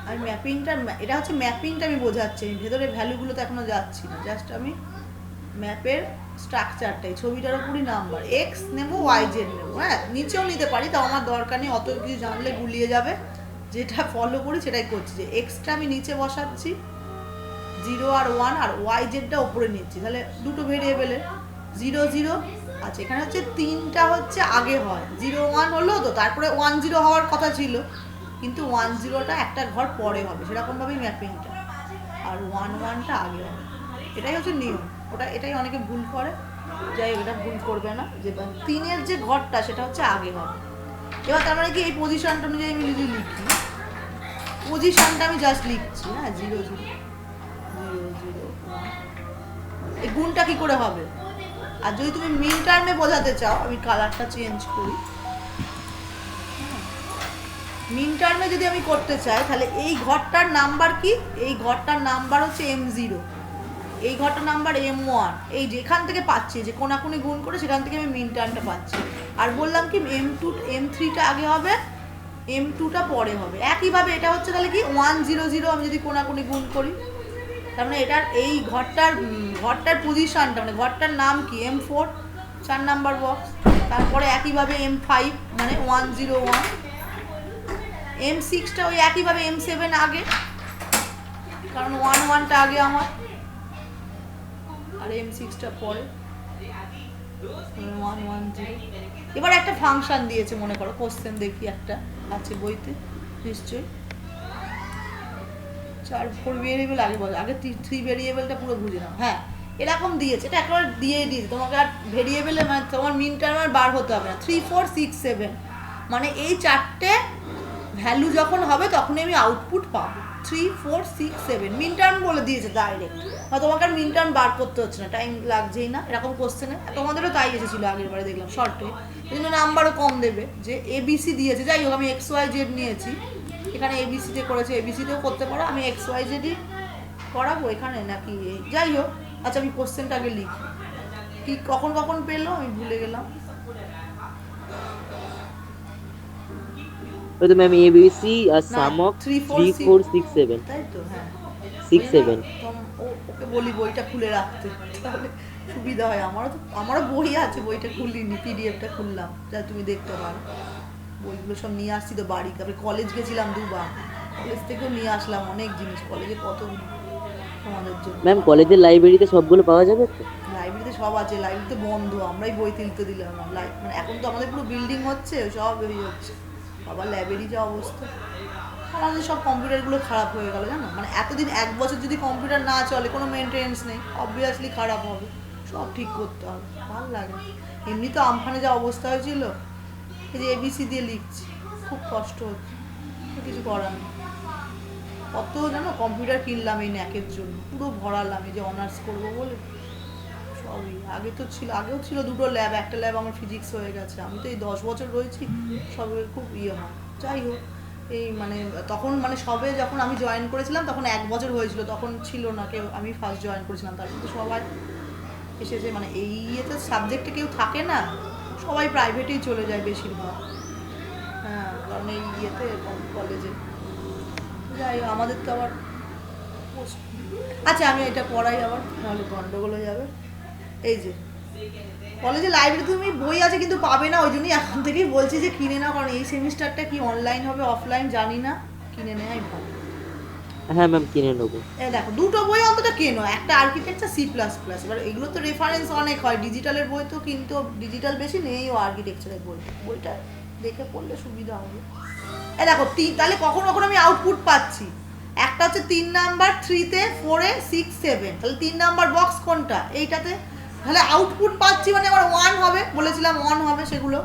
Speaker 1: আর ম্যাপিংটা, এটা হচ্ছে ম্যাপিংটা আমি বোঝাচ্ছি, আমি ভেতরে ভ্যালুগুলো তো এখনো যাচ্ছি না, জাস্ট আমি ম্যাপের স্ট্রাকচারটাই, ছবিটার উপরই নাম্বার, এক্স নেবো ওয়াই জেড নেবো, হ্যাঁ নিচেও নিতে পারি, তাও আমার দরকার নেই, অত কিছু জানলে গুলিয়ে যাবে, যেটা ফলো করি সেটাই করছি, যে এক্সটা আমি নিচে বসাচ্ছি 0 আর 1, আর ওয়াই জেডটা ওপরে নিচ্ছি, তাহলে দুটো ভেরিয়েবলের 0 0, আচ্ছা এখানে হচ্ছে 3টা হচ্ছে আগে হয়, 0 1 হলো তো, তারপরে 1 0 হওয়ার কথা ছিল, কিন্তু 1 0টা একটা ঘর পরে হবে, সেরকমভাবেই ম্যাপিংটা, আর 1 1টা আগে হবে, এটাই হচ্ছে নিয়ম। এটাই অনেকে ভুল করে, যাই হোক এটা ভুল করবে না, যে 3-এর যে ঘরটা সেটা হচ্ছে আগে হবে। এবার তার মানে কি, এই পজিশনটা অনুযায়ী আমি যদি লিখি, পজিশনটা আমি জাস্ট লিখছি, হ্যাঁ 0 0 0 0 1, এই গুণটা কি করে হবে, আর যদি তুমি মিন টার্মে বোঝাতে চাও, আমি কালারটা চেঞ্জ করি, মিন টার্মে যদি আমি করতে চাই, তাহলে এই ঘরটার নাম্বার কি, এই ঘরটার নাম্বার হচ্ছে m0, এই ঘরটার নাম্বার m1, এই যেখান থেকে পাচ্ছি, যে কোনাকুনি গুণ করে সেখান থেকে আমি মিন টার্মটা পাচ্ছি, আর বললাম কি m2 m3টা আগে হবে, m2টা পরে হবে, একইভাবে এটা হচ্ছে তাহলে কি 1 0 0, আমি যদি কোনাকুনি গুণ করি, তার মানে এটার এই ঘরটার পজিশনটা, মানে ঘরটার নাম কি m4, 4 নাম্বার বক্স, তারপরে একইভাবে m5 মানে 1 0 1, m6টা ওই একইভাবে m7 আগে, কারণ 1 1টা আগে আমার, আর m6টা পরে 1 1 0। এবার একটা ফাংশন দিয়েছে, মনে করো কোশ্চেন দেখি, একটা আছে বইতে নিশ্চয়ই, 4 ভেরিয়েবল আগে বল, আগে 3 ভেরিয়েবলটা পুরো বুঝে নাও, হ্যাঁ এরকম দিয়েছে, এটা একবার দিয়েই দিয়েছে তোমাকে, আর ভেরিয়েবলে মানে তোমার মিন টার্ম আর বার হতে হবে না, 3 4 6 7, মানে এই 4টে ভ্যালু যখন হবে তখনই আমি আউটপুট পাবো। 3 4 6 7 মিন টার্ম বলে দিয়েছে ডাইরেক্ট, বা তোমাকে আর মিন টার্ম বার করতে হচ্ছে না, টাইম লাগছেই না এরকম কোশ্চেনে। তোমাদেরও তাই এসেছিলো আগের বারে দেখলাম শর্টে, এই জন্য নাম্বারও কম দেবে। যে এবিসি দিয়েছে, যাই হোক আমি এক্স ওয়াই জেড নিয়েছি, এখানে এবিসিতে করেছে, এবিসিতেও করতে পারো, আমি এক্স ওয়াই জেডই করাবো এখানে নাকি, যাই হোক। আচ্ছা আমি কোশ্চেনটা আগে লিখি, কি কখন কখন পেলো আমি ভুলে গেলাম।
Speaker 2: ওই তো ম্যাম এবিসি আর
Speaker 1: না,
Speaker 2: সাম অফ
Speaker 1: 3 4
Speaker 2: 3 4 6 7
Speaker 1: তাই তো, হ্যাঁ
Speaker 2: 6 7।
Speaker 1: ওকে বলি বইটা খুলে রাখতে, তাহলে সুবিধা হয়। আমারও বই আছে, বইটা খুলিনি, পিডিএফটা খুললাম যা তুমি দেখতে পারো। বইগুলো সব নিয়ে আসছি তো বাড়ি, তারপরে কলেজ গেছিলাম 2 বার, কলেজ থেকেও নিয়ে আসলাম অনেক জিনিস, কলেজে কত তোমাদের জন্য।
Speaker 2: ম্যাম কলেজের লাইব্রেরিতে সবগুলো পাওয়া যাবে তো?
Speaker 1: লাইব্রেরিতে সব আছে, লাইব্রেরিতে বন্ধ, আমরাই বই তুলতে দিলাম না। মানে এখন তো আমাদের পুরো বিল্ডিং হচ্ছে, সব বেরিয়ে হচ্ছে, বাবা লাইব্রেরি যা অবস্থা। আমাদের সব কম্পিউটারগুলো খারাপ হয়ে গেল জানো, মানে এতদিন 1 বছর যদি কম্পিউটার না চলে, কোনো মেনটেন্স নেই, অবভিয়াসলি খারাপ হবে, সব ঠিক করতে হবে, ভালো লাগে। এমনি তো আমফানে যা অবস্থা হয়েছিল, এই যে এবিসি দিয়ে লিখছি, খুব কষ্ট হচ্ছে, কিছু করার নেই। কত জানো কম্পিউটার কিনলাম এই ন্যাকের জন্য, পুরো ভরালাম এই যে অনার্স করবো বলে সবই। আগেও ছিল 2টো ল্যাব, একটা ল্যাব আমার ফিজিক্স হয়ে গেছে, আমি তো এই 10 বছর রয়েছি, সবে খুব হয়। যাই হোক, এই মানে তখন মানে সবে যখন আমি জয়েন করেছিলাম তখন 1 বছর হয়েছিল, তখন ছিল না কেউ, আমি ফার্স্ট জয়েন করেছিলাম, তারপর তো সবাই এসেছে, মানে এই ইয়েতে সাবজেক্টে কেউ থাকে না, সবাই প্রাইভেটেই চলে যায় বেশিরভাগ। হ্যাঁ, কারণ এই ইয়েতে কলেজে, যাই হোক, আমাদের তো আবার আচ্ছা আমি এটা পড়াই আবার, নাহলে গন্ডগোল হয়ে যাবে। এই যে কলেজে লাইব্রেরি তুমি বই আছে কিন্তু পাবে না, ওই জন্যই এখন থেকেই বলছি যে কিনে নাও, কারণ এই সেমিস্টারটা কি অনলাইন হবে অফলাইন জানি না, কিনে নেওয়াই ভালো।
Speaker 2: হ্যাঁ ম্যাম কিনে নেবো।
Speaker 1: দেখো 2টো বই অন্তত কেনো, একটা আর্কিটেকচার C++, এবার এগুলো তো রেফারেন্স অনেক হয়, ডিজিটালের বই তো কিন্তু ডিজিটাল বেশি নেই, ও আর্কিটেকচারের বইটা দেখে পড়লে সুবিধা হবে। দেখো তাহলে কখন কখন আমি আউটপুট পাচ্ছি, একটা হচ্ছে 3 নাম্বার, 3-তে 4-এ 6 7, তাহলে 3 নাম্বার বক্স কোনটা, এইটাতে, তাহলে আউটপুট পাচ্ছি মানে আমার 1 হবে, বলেছিলাম 1 হবে সেগুলো,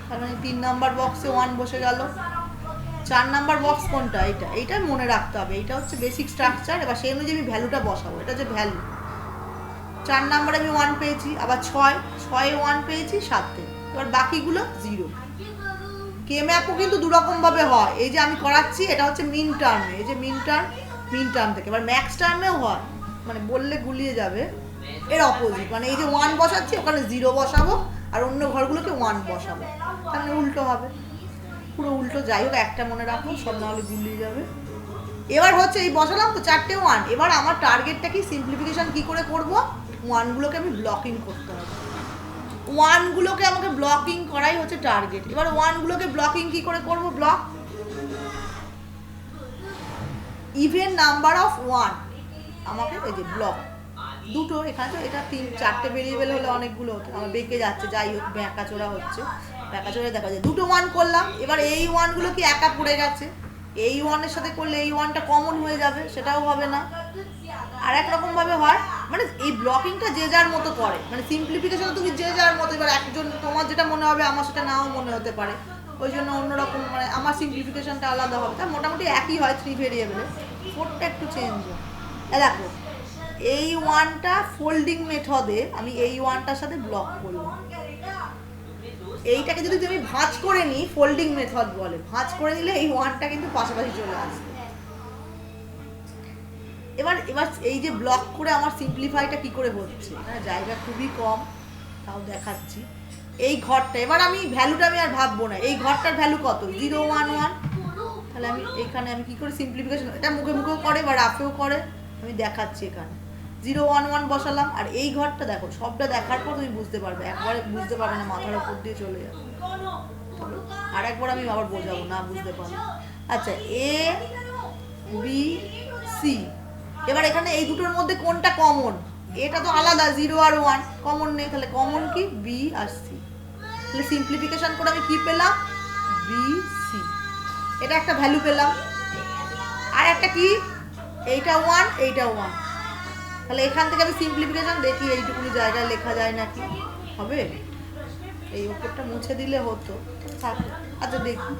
Speaker 1: তার মানে 3 নাম্বার বক্সে 1 বসে গেল। 4 নাম্বার বক্স কোনটা, এইটা মনে রাখতে হবে, এইটা হচ্ছে বেসিক স্ট্রাকচার, এবার সেই অনুযায়ী আমি ভ্যালুটা বসাবো, এটা হচ্ছে ভ্যালু। 4 নাম্বারে আমি 1 পেয়েছি, আবার 6-এ 1 পেয়েছি 7-তে, এবার বাকিগুলো 0। কে ম্যাপও কিন্তু 2 রকম ভাবে হয়, এই যে আমি করাচ্ছি এটা হচ্ছে মিন টার্মে, এই যে মিন টার্ম থেকে, এবার ম্যাক্স টার্মেও হয়, মানে বললে গুলিয়ে যাবে, এর অপোজিট, মানে এই যে 1 বসাচ্ছি ওখানে 0 বসাবো, আর অন্য ঘরগুলোকে 1 বসাবো, তাহলে উল্টো হবে, পুরো উল্টো। যাই হোক একটা মনে রাখো, সব নাহলে গুলিয়ে যাবে। এবার হচ্ছে এই বসালাম তো 4টে 1, এবার আমার টার্গেটটা কি, সিম্পলিফিকেশন কি করে করব, 1গুলোকে আমি ব্লকিং করতে হবে, 1গুলোকে আমাকে ব্লকিং করাই হচ্ছে টার্গেট। এবার 1গুলোকে ব্লকিং কি করে করব, ব্লক ইভেন নাম্বার অফ 1 আমাকে, এই যে ব্লক 2টো, এখানে তো এটা 3-4টে ভেরিয়েবল হলে অনেকগুলো হতো, আমার বেঁকে যাচ্ছে, যাই হোক ব্যাঁকাচোরা হচ্ছে, ব্যাঁকাচোরা দেখা যায়। 2টো 1 করলাম, এবার এই 1গুলো কি একা পড়ে গেছে, এই 1-এর সাথে করলে এই 1টা কমন হয়ে যাবে, সেটাও হবে না। আর এক রকম ভাবে হয়, মানে এই ব্লকিংটা যে যার মতো করে, মানে সিম্পলিফিকেশন তুমি যে যার মতো, এবার একজন তোমার যেটা মনে হবে আমার সেটা নাও মনে হতে পারে, ওই জন্য অন্যরকম, মানে আমার সিম্পলিফিকেশনটা আলাদা হবে, তার মোটামুটি একই হয় 3 ভেরিয়েবলে, 4টা একটু চেঞ্জ হয়। দেখো এই 1টা ফোল্ডিং মেথডে আমি এই 1টার সাথে ব্লক করলাম, এইটাকে যদি তুমি ভাঁজ করে নিই, ফোল্ডিং মেথড বলে, ভাঁজ করে নিলে এই 1টা কিন্তু পাশাপাশি চলে আসবে। এবার এই যে ব্লক করে আমার সিম্পলিফাইটা কি করে হচ্ছে, হ্যাঁ জায়গা খুবই কম, তাও দেখাচ্ছি। এই ঘরটা এবার আমি ভ্যালুটা আমি আর ভাববো না, এই ঘরটার ভ্যালু কত, 0 1 1, তাহলে আমি এখানে আমি কি করে সিম্পলিফিকেশন, এটা মুখে মুখেও করে বা রাফেও করে, আমি দেখাচ্ছি এখানে 0 1 1 বসালাম, আর এই ঘরটা দেখো, সবটা দেখার পর তুমি বুঝতে পারবে, একবারে বুঝতে পারবে না, মাথার উপর দিয়ে চলে যাবে, আর একবার আমি আবার বোঝাবো না বুঝতে পারবে। আচ্ছা এ বি সি, এবার এখানে এই দুটোর মধ্যে কোনটা কমন, এটা তো আলাদা, 0 আর 1 কমন নেই, তাহলে কমন কি, বি আর সি, তাহলে সিম্পলিফিকেশন করে আমি কি পেলাম, বি সি, এটা একটা ভ্যালু পেলাম। আর একটা কি, এইটা 1 এইটা 1, তাহলে এখান থেকে আমি সিম্পলিফিকেশন দেখি এইটুকুনি জায়গায় লেখা যায় নাকি, হবে, এই উপরটা মুছে দিলে হতো, আচ্ছা দেখি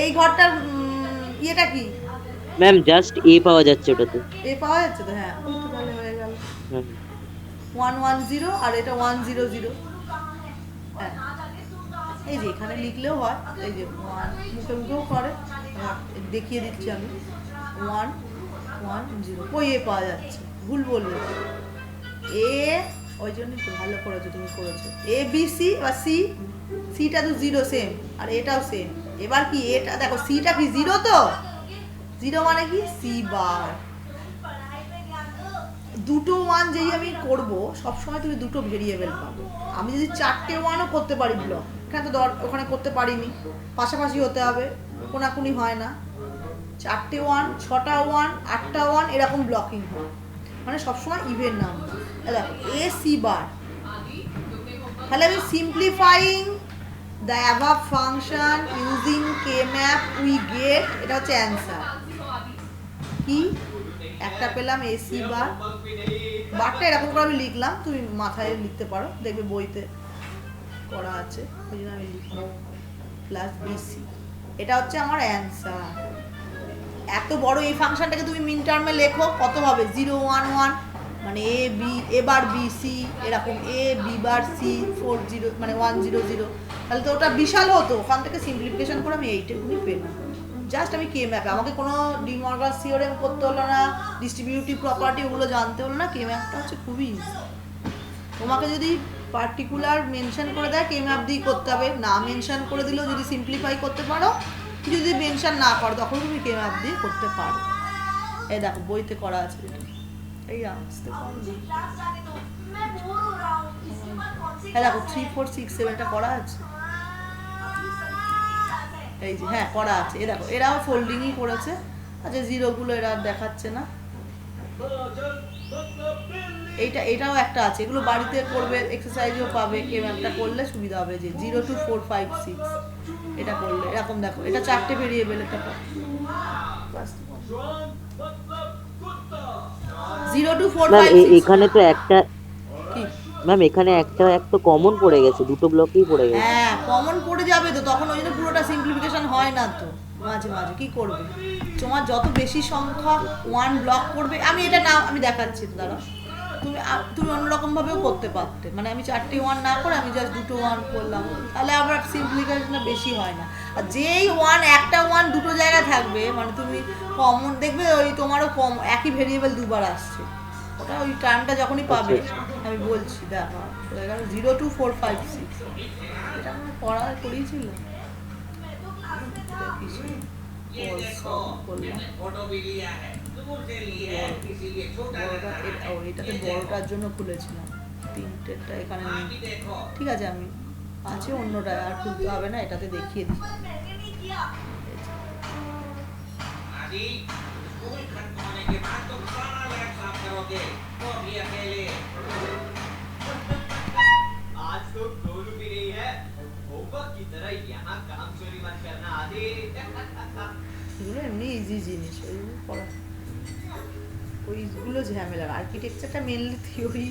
Speaker 1: এই ঘরটার ইয়েটা কি?
Speaker 2: ম্যাম জাস্ট এ পাওয়া যাচ্ছে ওটাতে।
Speaker 1: এ পাওয়া যাচ্ছে তো? হ্যাঁ, ওই তো তাহলে হয়ে গেল।
Speaker 2: হুম।
Speaker 1: 110 আর এটা 100। হ্যাঁ, এই যে এখানে লিখলেও হয়, এই যে মুখে মুখেও করে, দেখিয়ে দিচ্ছি আমি। 110 ওই এ পাওয়া যাচ্ছে, ভুল বললে। এ, ওই জন্যই তো ভালো করেছো তুমি, করেছো এ বি সি বা সি, সিটা তো জিরো সেম, আর এটাও সেম। এবার কি এটা দেখো, সিটা কি জিরো, তো জিরো মানে কি সি বার। দুটো ওয়ান যেই আমি করব, সবসময় তুমি দুটো ভেরিয়েবল পাবে। আমি যদি চারটে ওয়ানও করতে পারি ব্লক, এখানে তো ওখানে করতে পারিনি, পাশাপাশি হতে হবে, কোনাকুনি হয় না। চারটে ওয়ান, ছটা ওয়ান, আটটা ওয়ান, এরকম ব্লকিং হয়, মানে সবসময় ইভেন নাম্বার। দেখো এ সি বার, তাহলে আমি simplifying the above function using K map we gate, এটা হচ্ছে অ্যান্সার। কি একটা পেলাম এ সি বার, বারটা এরকম করে আমি লিখলাম, তুমি মাথায় লিখতে পারো, দেখবে বইতে করা আছে, ওই জন্য আমি লিখলাম প্লাস বিসি, এটা হচ্ছে আমার অ্যান্সার। এত বড় এই ফাংশনটাকে তুমি মিন টার্মে লেখো, কত হবে? 011, মানে A B, A bar B C, এরকম এ বি বার সি 40, মানে 100, তাহলে তো ওটা বিশাল হতো। ওখান থেকে সিম্পলিফিকেশন করে আমি এইটুকুনি পেলাম। জাস্ট আমি কে ম্যাপে, আমাকে কোনো ডি মর্গান থিওরেম করতে হলো না, ডিস্ট্রিবিউটিভ প্রপার্টি ওগুলো জানতে হলো না। কে ম্যাপটা হচ্ছে খুবই ইজি। তোমাকে যদি পার্টিকুলার মেনশন করে দেয়, কে ম্যাপ দিয়ে করতে হবে, না মেনশন করে দিলেও যদি সিম্পলিফাই করতে পারো, যদি মেনশন না করো তখন তুমি কে ম্যাপ দিয়ে করতে পারো। এই দেখো বইতে করা আছে, এই আসতে পারো। হ্যাঁ দেখো 3 4 6 7টা করা আছে, এই যে হ্যাঁ করা আছে। এ দেখো এরাও ফোল্ডিংই করেছে। আচ্ছা জিরোগুলো এরা দেখাচ্ছে না, এটাও একটা আছে, এগুলো বাড়িতে করবে, এক্সারসাইজও পাবে, কে ম্যাপটা করলে সুবিধা হবে। যে 0 2 4 5 6 এটা করলে এরকম দেখো, এটা চারটে ভেরিয়েবল, এটা 0 2 4
Speaker 2: ম্যাম
Speaker 1: 5 6।
Speaker 2: এখানে তো একটা,
Speaker 1: কি
Speaker 2: ম্যাম এখানে একটা কমন পড়ে গেছে, দুটো ব্লকেই পড়ে গেছে।
Speaker 1: হ্যাঁ কমন পড়ে যাবে তো, তখন ওই জন্য পুরোটা সিম্পলিফিকেশন হয় না তো, মাঝে মাঝে কি করবে। তোমার যত বেশি সংখ্যক ওয়ান ব্লক করবে, আমি এটা না আমি দেখাচ্ছি দাঁড়া, তুমি অন্যরকম ভাবেও করতে পারতে, মানে আমি চারটে ওয়ান না করে আমি জাস্ট দুটো ওয়ান করলাম, তাহলে আবার সিম্পলিফিকেশনটা বেশি হয় না। আর যেই ওয়ান, একটা ওয়ান দুটো জায়গায় থাকবে, মানে তুমি কমন দেখবে ওই তোমারও কম একই ভেরিয়েবল দুবার আসছে, ওটা ওই টার্মটা যখনই পাবে। আমি বলছি দেখো 0 2 4 5 6, এটা আমার পড়া করিয়েছিল, এটাতে বড়টার জন্য খুলেছিলাম, তিনটেরটা এখানে নেই। ঠিক আছে, আমি আছে অন্যটা, আর খুলতে হবে না, এটাতে দেখিয়ে দিই।
Speaker 3: आज तो गोलू भी नहीं है, होमवर्क की तरह यहाँ काम चोरी मत करना आदि।
Speaker 1: এগুলো এমনি ইজি জিনিস, ওইগুলো পড়া, ওইগুলো ঝামেলার। আর্কিটেকচারটা মেনলি থিওরি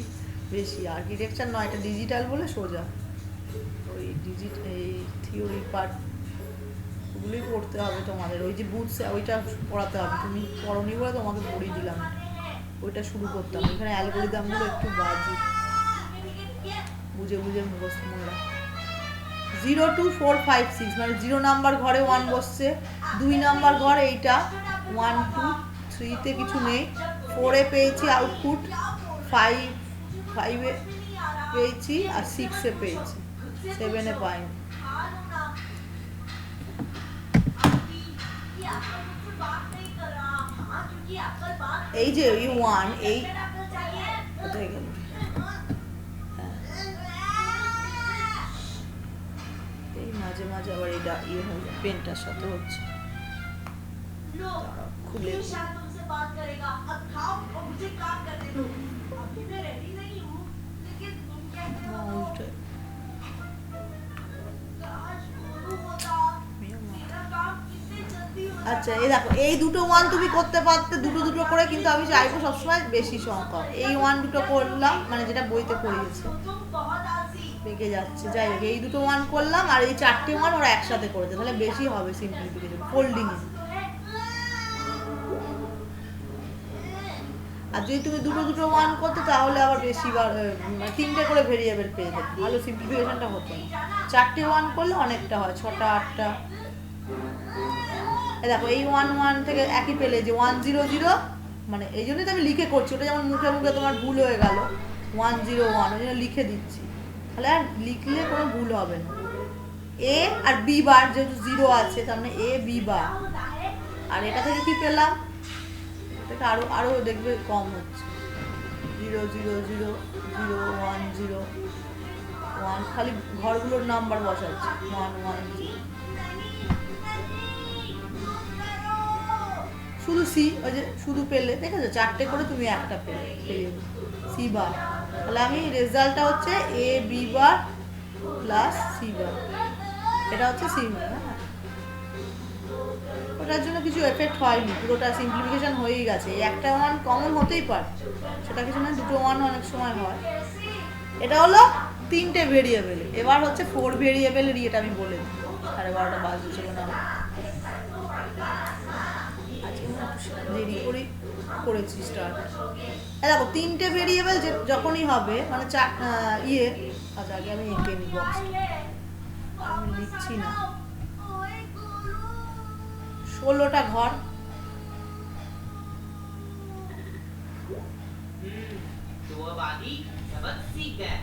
Speaker 1: বেশি, আর্কিটেকচার নয়, এটা ডিজিটাল বলে সোজা, ওই এই থিওরি পার্ট ওগুলোই পড়তে হবে তোমাদের। ওই যে বুথস, ওইটা পড়াতে হবে, তুমি পড়নি বলে তোমাকে পড়িয়ে দিলাম, ওইটা শুরু করতাম। এখানে অ্যালগোরিদমগুলো একটু বাজি, বুঝে বুঝে মুখস্থ মনে রাখ। 0 2 4 5 6, মানে 0 নাম্বার ঘরে 1 বসছে, 2 নাম্বার ঘর এইটা 1 2 3তে কিছু নেই, 4-এ পেয়েছি আউটপুট, 5-এ পেয়েছি, আর 6-এ পেয়েছি, 7-এ পাইনি। এই যে এই 1, এই কোথায় গেল, এই মাঝে মাঝে আবার এটা ইয়ে হয়ে যায়, পেনটার সাথে হচ্ছে, খুলে আচ্ছা এই দেখো, এই দুটো ওয়ান তুমি করতে পারতে দুটো দুটো করে, কিন্তু আমি চাইবো সবসময় বেশি সংখ্যক। এই ওয়ান দুটো করলাম, মানে যেটা বইতে পড়িয়েছে, বেঁকে যাচ্ছে। যাই হোক, এই দুটো ওয়ান করলাম আর এই চারটে ওয়ান ওরা একসাথে করেছে, তাহলে বেশি হবে সিম্পলিফিকেশন ফোল্ডিংয়ে। আর যদি তুমি দুটো দুটো ওয়ান করতে তাহলে আবার বেশি বার তিনটে করে ভেরিয়েবল পেয়ে যেতে, ভালো সিম্পলিফিকেশনটা হতো না। চারটে ওয়ান করলে অনেকটা হয়, 6টা 8টা। দেখো এই 1 1 থেকে একই পেলে যে 1 0 0, মানে এই জন্যই তো আমি লিখে করছি, ওটা যেমন মুখে মুখে তোমার ভুল হয়ে গেল 1 0 1, ওই জন্য লিখে দিচ্ছি, তাহলে আর লিখলে কোনো ভুল হবে না। এ আর বি বার যেহেতু 0 আছে, তার মানে এ বি বার। আর এটা থেকে কি পেলাম, এটা আরো আরো দেখবে কম হচ্ছে, 0 0 0 0 1 0 1, খালি ঘরগুলোর নাম্বার বসাচ্ছি 1 1 0। শুধু সি, ওই যে শুধু পেলে দেখেছো, চারটে করে তুমি একটা পেলে সি বার। তাহলে আমি রেজাল্টটা হচ্ছে A B bar plus C bar, এটা হচ্ছে সি বার। হ্যাঁ, ওটার জন্য কিছু এফেক্ট হয়নি, পুরোটা সিম্পলিফিকেশন হয়েই গেছে। এই একটা ওয়ান কমন হতেই পারে, সেটা কিছু না, দুটো ওয়ান অনেক সময় হয়। এটা হলো 3টে ভেরিয়েবল। এবার হচ্ছে 4 ভেরিয়েবলের এটা আমি বলে দিই, 12:30 বাজে, চলো না দেরি করে করেছি স্টার্ট। দেখো 3টে ভেরিয়েবল যখনই হবে, মানে আচ্ছা আগে আমি এঁকে নিই বক্সটা, আমি লিখছি না। 16টা ঘর,
Speaker 3: तो अब आदि सबक सीख गए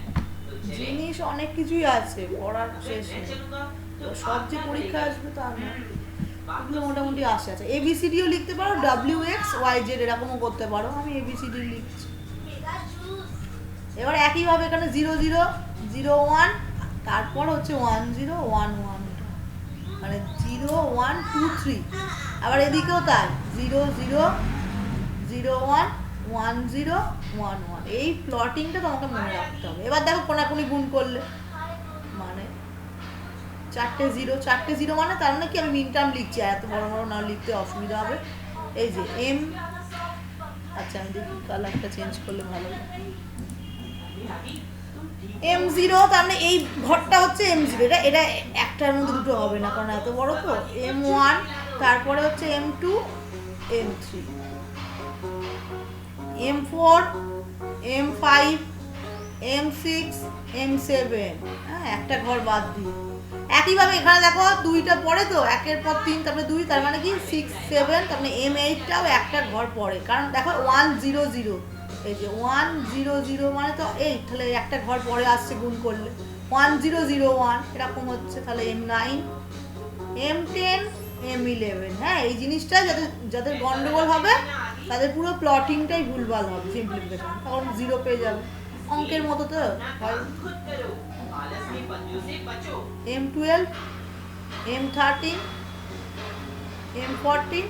Speaker 3: तो चले
Speaker 1: জিনিস অনেক কিছুই আছে, পড়ার শেষ
Speaker 3: मैं
Speaker 1: নেই।
Speaker 3: चलूंगा
Speaker 1: তো
Speaker 3: तो
Speaker 1: সব
Speaker 3: आप
Speaker 1: যে
Speaker 3: क्या
Speaker 1: পরীক্ষা
Speaker 3: करेंगे?
Speaker 1: আসবে তা না,
Speaker 3: बात
Speaker 1: এগুলো
Speaker 3: तो
Speaker 1: মোটামুটি আসে। আছে এবিসিডিও লিখতে পারো, WX YZ এরকমও করতে পারো, আমি এবিসিডি লিখছি। এবার একইভাবে এখানে 0 0 0 1, তারপর হচ্ছে 1 0 1 1, মানে 0 1 2 3। আবার এদিকেও তাই 0 0 0 1 1 0 1 1। এই প্লটিংটা তোমাকে মনে রাখতে হবে। এবার দেখো কোনাকুনি গুণ করলে, মানে চারটে জিরো মানে তার মানে কি, আমি মিন টার্ম লিখছি, এত বড় বড় না লিখতে অসুবিধা হবে। এই যে এম, আচ্ছা আমি দেখি কালারটা চেঞ্জ করলে ভালো হবে।
Speaker 3: आदि तुम ठीक
Speaker 1: M0, তার মানে এই ঘরটা হচ্ছে M0, এটা একটার মধ্যে দুটো হবে না, কারণ এত বড় তো। M1, তারপরে হচ্ছে M2 M3 M4 M5 M6 M7, হ্যাঁ একটা ঘর বাদ দিয়ে। একইভাবে এখানে দেখো দুইটা পড়ে তো, একের পর 3, তারপরে 2, তার মানে কি 6 7, তার মানে M8টাও একটা ঘর পড়ে, কারণ দেখো 1 0 0, এই যে 1 0 0 মানে তো এই, তাহলে একটা ঘর পরে আসছে গুণ করলে 1 0 0 1 এরকম হচ্ছে। তাহলে M9 M10 M11, হ্যাঁ এই জিনিসটা যাদের যাদের গন্ডগোল হবে তাদের পুরো প্লটিংটাই ভুলভাল হবে, সিম্পলিফিকেশন, তখন 0 পেয়ে যাবে। অঙ্কের মতো তো হয়।
Speaker 3: खुद करो आलस के बंदों से बचो
Speaker 1: M12 M13 M14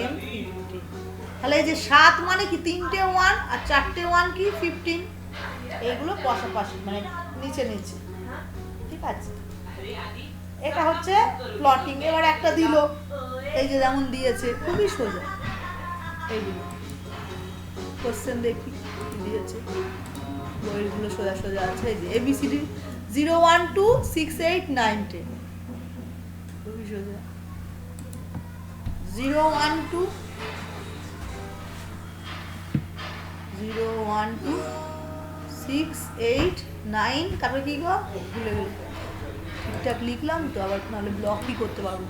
Speaker 1: M15, তাহলে এই যে 7 মানে কি 3টে 1 আর 4টে 1 কি 15, এইগুলো পাশাপাশি মানে নিচে নিচে, ঠিক আছে।
Speaker 3: अरे आदि
Speaker 1: এটা হচ্ছে প্লটিং। এবার একটা দিল, এই যে যেমন দিয়েছে, খুবই সোজা। এইগুলো কোশ্চেন দেখি কি দিয়েছে, বইগুলো সোজা সোজা আছে। এই যে ABCD 0 1 2 6 8 9 10, খুবই সোজা। 0 1 2 0 1 2 6 8 9, তারপরে কি গো ভুলে গেল, ঠিকঠাক লিখলাম তো, আবার নাহলে ব্লকই করতে পারবো।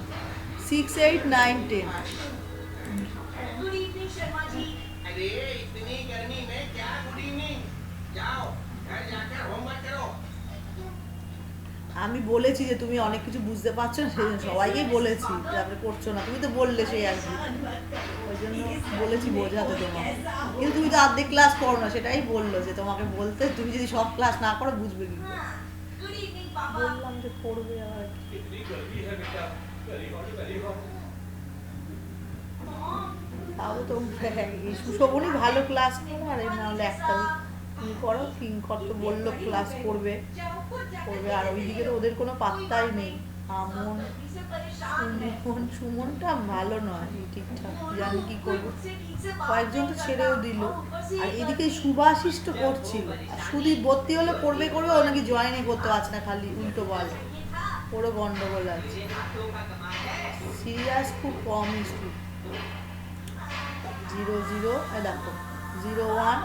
Speaker 1: 6 8 9 10।
Speaker 3: गुड इवनिंग शर्मा जी
Speaker 4: अरे इतनी गर्मी में क्या गुड इवनिंग, जाओ घर जाकर होमवर्क करो।
Speaker 1: আমি বলেছি যে তুমি অনেক কিছু বুঝতে পারছো না, সেই জন্য সবাইকেই বলেছি যে আপনি করছো না, তুমি তো বললে সেই আর কি, ওই জন্য বলেছি বোঝাতে তোমাকে। কিন্তু তুমি তো অর্ধেক ক্লাস করো না, সেটাই বললো যে তোমাকে বলতে, তুমি যদি সব ক্লাস না করো বুঝবে কি করে।
Speaker 3: गुड इवनिंग पापा
Speaker 1: বললাম যে করবে আবার কি। তাহলে তো এই সুশোভনই ভালো ক্লাস করো, আর এই নাহলে একটা তুমি করো, কিঙ্কর তো বললো ক্লাস করবে, আর ওইদিকে তো ওদের কোনো পাত্তাই নেই। আমন সুমনটা ভালো নয় ঠিকঠাক, জানি কি করবো। কয়েকজন তো ছেড়েও দিল। আর এদিকে সুভাশিস তো করছিল, আর সুদীপ ভর্তি হলে করবে করবে, ও নাকি জয়েনই করতে পারছে না, খালি উল্টো বলে, ওরও গন্ডগোল আছে। সিরিয়াস খুব কমই স্কুল। 0-0 দেখো 0-1।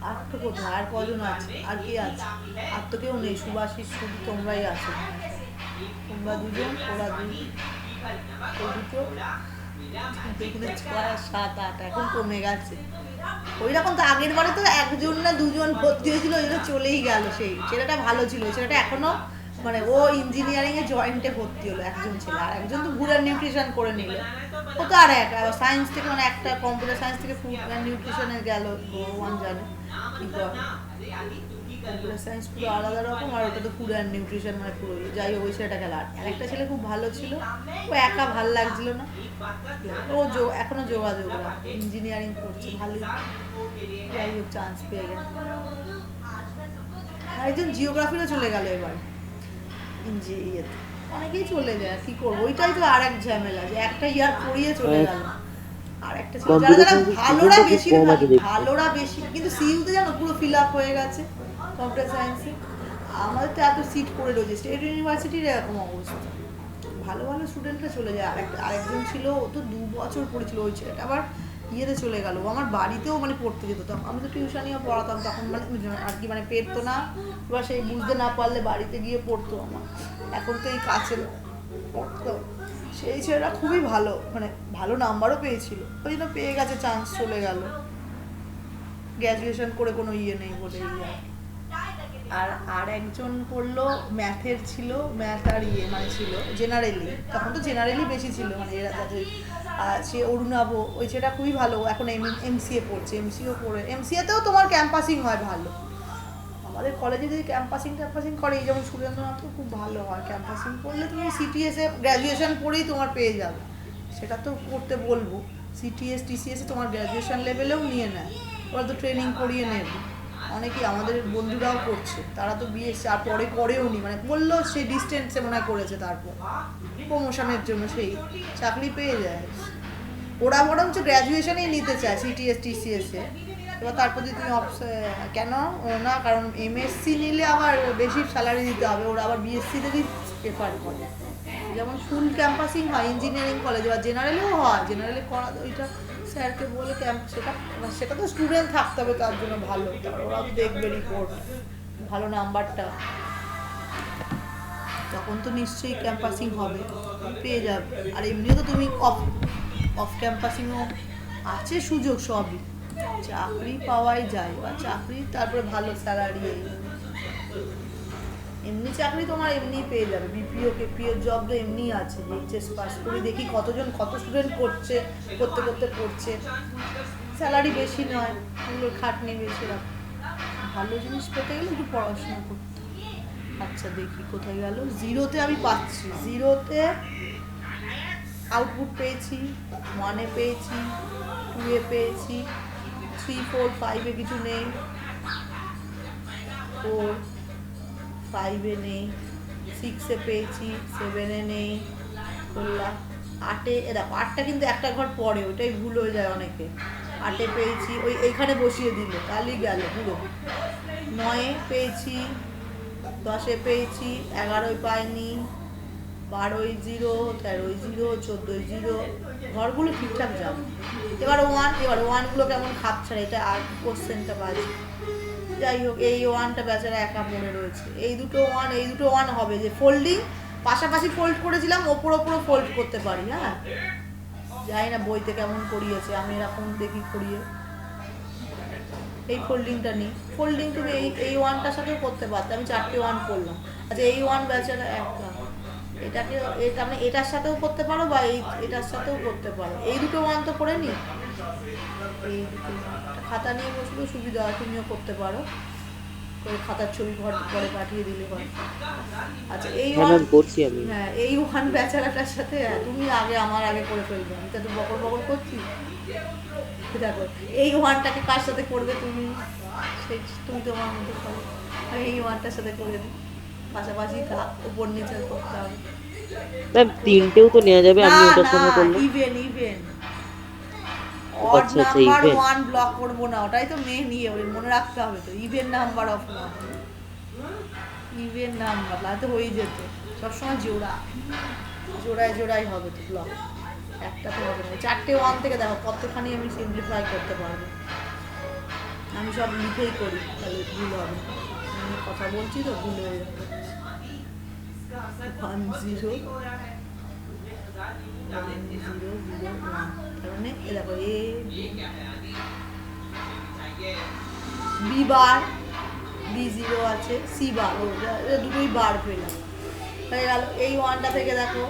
Speaker 1: আর তো কোথায়, আর কজন আছে, আর কে আছে? আর তো কেউ নেই, সুভাশিস শুধু তোমরাই আছো, তোমরা দুজন, ওরা দুই, ও দুটো, 6-7-8 এখন কমে গেছে। ওই রকম তো আগের বারে তো একজন না দুজন ভর্তি হয়েছিল, ওই জন্য চলেই গেল। সেই ছেলেটা ভালো ছিল, ওই ছেলেটা এখনো মানে ও ইঞ্জিনিয়ারিং এ জয়েন্টে ভর্তি হলো, একজন ছেলে। আর একজন তো ফুড অ্যান্ড নিউট্রিশন করে নিল, ও তো আর আবার সায়েন্স থেকে মানে একটা কম্পিউটার সায়েন্স থেকে ফুড অ্যান্ড নিউট্রিশনে গেল, ভগবান জানে কি করে। কম্পিউটার সায়েন্স পুরো আলাদা রকম, আর ওটা তো ফুড অ্যান্ড নিউট্রিশন মানে পুরো। যাই হোক ওই ছেলেটা গেল। আর একটা ছেলে খুব ভালো ছিল, ও একা ভাল লাগছিল না, ও এখনো যোগাযোগ রাখে, ইঞ্জিনিয়ারিং করছে, ভালোই। যাই হোক চান্স পেয়ে গেল। আর একজন জিওগ্রাফিরও চলে গেল এবার, ইয়েতে অনেকেই চলে যায়, কি করবো। ওইটাই তো আর এক ঝামেলা, যে একটা ইয়ার পড়িয়ে চলে গেল। আর একটা ছিল যারা যারা ভালোরা বেশি, ভালোরা বেশি, কিন্তু সিইউতে জানো পুরো ফিল আপ হয়ে গেছে কম্পিউটার সায়েন্সে। আমাদের তো এত সিট পড়ে রয়েছে, স্টেট ইউনিভার্সিটির এরকম অবস্থা, ভালো ভালো স্টুডেন্টরা চলে যায়। আরেকজন ছিল, ও তো 2 বছর পড়েছিল, ওই ছেলেটা আবার ইয়েতে চলে গেল। ও আমার বাড়িতেও মানে পড়তে যেত, তখন আমি তো টিউশনিও পড়াতাম তখন, মানে আর কি মানে পেরতো না, এবার সেই বুঝতে না পারলে বাড়িতে গিয়ে পড়তো আমার। এখন তো এই কাছে পড়তো। সেই ছেলেটা খুবই ভালো, মানে ভালো নাম্বারও পেয়েছিল, ওই জন্য পেয়ে গেছে, চান্স চলে গেল। গ্র্যাজুয়েশন করে কোনো ইয়ে নেই বলে। আর একজন করলো ম্যাথের ছিল, ম্যাথ আর ইয়ে মানে ছিল জেনারেলি, তখন তো জেনারেলি বেশি ছিল মানে এরা তাদের। সে অরুণাভ, ওই ছেলেটা খুবই ভালো, এখন এমসিএ পড়ছে, এমসিও পড়ে, এমসিএতেও তোমার ক্যাম্পাসিং হয় ভালো। আমাদের কলেজে যদি ক্যাম্পাসিং করে, এই যেমন সুরেন্দ্রনাথ তো খুব ভালো হয়, ক্যাম্পাসিং করলে তুমি সিটিএসে গ্র্যাজুয়েশন পড়েই তোমার পেয়ে যাবে। সেটা তো করতে বলবো, সিটিএস টিসিএসে তোমার গ্র্যাজুয়েশন লেভেলেও নিয়ে নেয়, ওরা তো ট্রেনিং করিয়ে নেবে। অনেকেই আমাদের বন্ধুরাও করছে, তারা তো বিএসসি আর পরে করেও নি, মানে বললো সেই ডিস্টেন্সে মনে হয় করেছে, তারপর প্রমোশনের জন্য সেই চাকরি পেয়ে যায়। ওরা বরঞ্চ গ্র্যাজুয়েশনেই নিতে চায় সিটিএস টিসিএসে। এবার তারপর যদি তুমি কেন না, কারণ এমএসসি নিলে আবার বেশি স্যালারি দিতে হবে, ওরা আবার বিএসসিতেই প্রেফার করে। যেমন ফুল ক্যাম্পাসিং হয় ইঞ্জিনিয়ারিং কলেজে, বা জেনারেলেও হয়, জেনারেলে করা ওইটা স্যারকে বলে সেটা তো স্টুডেন্ট থাকতে হবে তার জন্য ভালো, ওরা তো দেখবে রিপোর্ট, ভালো নাম্বারটা, তখন তো নিশ্চয়ই ক্যাম্পাসিং হবে, পেয়ে যাবে। আর এমনিও তো তুমি অফ ক্যাম্পাসিংও আছে সুযোগ, সবই চাকরি পাওয়াই যায়, বা চাকরি তারপরে ভালো স্যালারি। এমনি চাকরি তোমার এমনি পেয়ে যাবে, বিপিও কেপিও জব তো এমনি আছে, এইচএস পাস করে দেখি কত স্টুডেন্ট করছে, করতে করছে, স্যালারি বেশি নয়, এগুলোর খাটনি বেশি রাখ। ভালো জিনিস পেতে গেলে একটু পড়াশোনা করতে। আচ্ছা দেখি কোথায় গেল, 0-তে আমি পাচ্ছি, 0-তে আউটপুট পেয়েছি, 1-এ পেয়েছি, 2-এ পেয়েছি, 3, 4, 5-এ কিছু নেই, 4, 5-এ নেই, 6-এ পেয়েছি, 7-এ নেই, করলাম 8-এ। দেখো 8টা কিন্তু একটা ঘর পরে, ওইটাই ভুল হয়ে যায় অনেকে। 8-এ পেয়েছি, এইখানে বসিয়ে দিল, তাহলেই গেল পুরো। 9-এ পেয়েছি, 10-এ পেয়েছি, 11-এ পাইনি, 12-এ 0, 13-এ 0, 14-এ 0, ঘরগুলো ঠিকঠাক যাবে। এবার 1গুলো কেমন খাপছাড়া, এটা আর কোশ্চেনটা বাজে। যাই হোক, এই 1টা বেচারা একা পড়ে রয়েছে, এই দুটো 1 হবে, যে ফোল্ডিং পাশাপাশি ফোল্ড করেছিলাম, ওপরও ফোল্ড করতে পারি। হ্যাঁ জানি না বইতে কেমন করিয়েছে, আমি এরকম দেখি করিয়ে। এই ফোল্ডিংটা নেই, ফোল্ডিং তুমি এই 1টার সাথেও করতে পারতে, আমি 4টে 1 করলাম। আচ্ছা এই 1 বেচারা একটা, এটাকে এটা মানে এটার সাথেও করতে পারো, বা এটার সাথেও করতে পারো। এই দুটো 1 তো করে নি, এই দুটো খাতা নিয়ে বসলেও সুবিধা হয়, তুমিও করতে পারো, ওই খাতার ছবি পরে পাঠিয়ে দিলে হয়। আচ্ছা এই 1
Speaker 2: করছি আমি।
Speaker 1: হ্যাঁ এই 1 বেচারাটার সাথে তুমি আমার আগে করে ফেলবে, আমি তো বকর করছি। দেখো এই 1টাকে কার সাথে করবে তুমি, তুমি তোমার মতো করো, এই 1টার সাথে করে দিই। পাশাপাশি থাক, উপর নিচে করতে হবে।
Speaker 2: ম্যাম তিনটেও তো নেওয়া যাবে, আমি
Speaker 1: না
Speaker 2: ওটার
Speaker 1: না,
Speaker 2: সঙ্গে করলে।
Speaker 1: ইভেন ইভেন
Speaker 2: ও
Speaker 1: অড
Speaker 2: আচ্ছা আচ্ছা,
Speaker 1: নাম্বার
Speaker 2: ইভেন।
Speaker 1: ওয়ান ব্লক করবো না, ওটাই তো মেন ইয়ে, মনে রাখতে হবে তো, even number of one, even number, তাহলে হয়ে যেত সবসময় জোড়া, জোড়ায় জোড়াই হবে তো ব্লক, একটা তো হবে না। চারটে ওয়ান থেকে দেখো কতখানি আমি সিম্পলিফাই করতে পারবো, আমি সব লিখেই করি, তাহলে ভুল হবে না। আমি কথা বলছি তো ভুল হয়ে যাবে। 1 0 1 0 0 1, তার মানে এ দেখো এ বি বার, বি জিরো আছে, সি বার, ও এটা দুটোই বার পেলাম হয়ে গেল। এই ওয়ানটা থেকে দেখো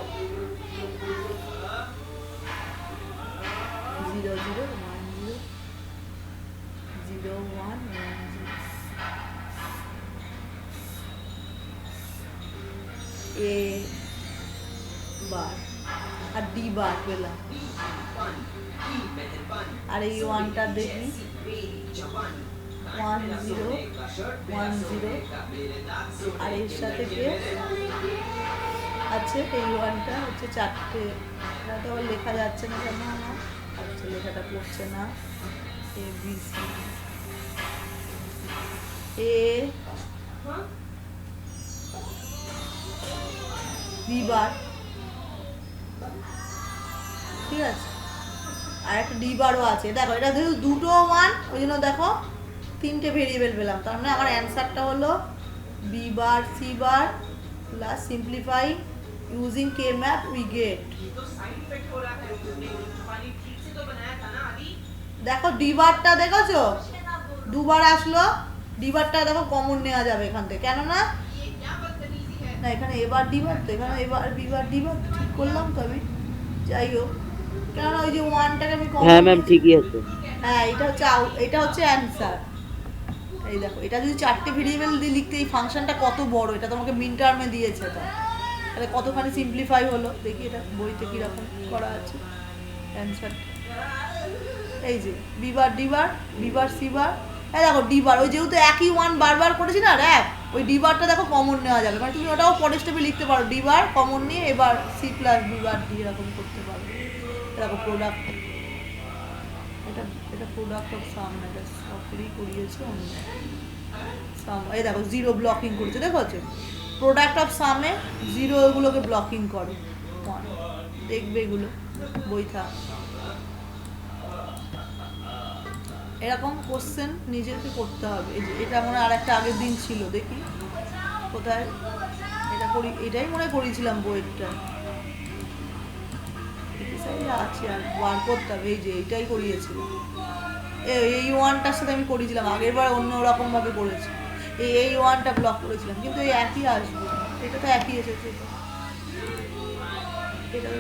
Speaker 1: 0 0 1 0 0 1 1 0, এ বার আর ডি বার পেলাম। আর এই ওয়ানটা দেখি 1 0 1 0, আর এর সাথে কে আছে, এই ওয়ানটা হচ্ছে চারটে, এটা তো আবার লেখা যাচ্ছে না কেন আমার, আচ্ছা লেখাটা পড়ছে না, A B C, A B বার, ঠিক আছে, আর একটা ডি বারও আছে। দেখো এটা যেহেতু দুটো ওয়ান, ওই জন্য দেখো তিনটে ভেরিয়েবল পেলাম, তার মানে আমার অ্যান্সারটা হলো B bar C bar plus simplify using K map we get.
Speaker 3: तो साइड इफेक्ट हो रहा है, तुमने पानी ठीक से तो बनाया था ना आदि।
Speaker 1: দেখো ডি বারটা দেখেছো দুবার আসলো, ডি বারটা দেখো কমন নেওয়া যাবে এখান থেকে, কেননা
Speaker 3: ये क्या बदतमीजी है।
Speaker 1: না এখানে এবার ডি বার, তো এখানে এবার বি বার ডি বার, ঠিক করলাম তো আমি, যাই হোক, কেননা ওই যে ওয়ানটাকে আমি কমন,
Speaker 2: হ্যাঁ ম্যাম ঠিকই আছে।
Speaker 1: হ্যাঁ এটা হচ্ছে এটা হচ্ছে অ্যান্সার। এই দেখো এটা যদি চারটে ভেরিয়েবল দিয়ে লিখতে, এই ফাংশনটা কত বড়, এটা তোমাকে মিন টার্মে দিয়েছে, তো তাহলে কতখানি সিম্পলিফাই হলো দেখি, এটা বইতে কীরকম করা আছে অ্যান্সার। এই যে বি বার ডি বার, বি বার সি বার, হ্যাঁ দেখো ডি বার, ওই যেহেতু একই ওয়ান বারবার করেছি না র্যাপ, ওই ডি বারটা দেখো কমন নেওয়া যাবে, মানে তুমি ওটাও পরের স্টেপে লিখতে পারো, ডি বার কমন নিয়ে এবার C plus B bar D এরকম করতে পারো। দেখো প্রোডাক্ট, এটা এটা প্রোডাক্ট অফ সাম, এটা সবই করিয়েছে অন্য সাম, এই দেখো জিরো ব্লকিং করেছে, দেখো হচ্ছে প্রোডাক্ট অফ সামে জিরো এগুলোকে ব্লকিং করে, ওয়ান দেখবে এগুলো বই থাক। এরকম কোশ্চেন নিজেকে করতে হবে। এই যে এটা মনে হয় আর একটা আগের দিন ছিল, দেখি কোথায়, এটা করি, এটাই মনে হয় করিয়েছিলাম বইটা আছে, আর বার করতে হবে, এই যে এইটাই করিয়েছিলাম, এই ওয়ানটার সাথে আমি করিয়েছিলাম, আগের বার অন্য রকম ভাবে করেছি, এই ওয়ানটা ব্লক করেছিলাম, কিন্তু এই একই আসবে, এটা তো একই এসেছে, এটা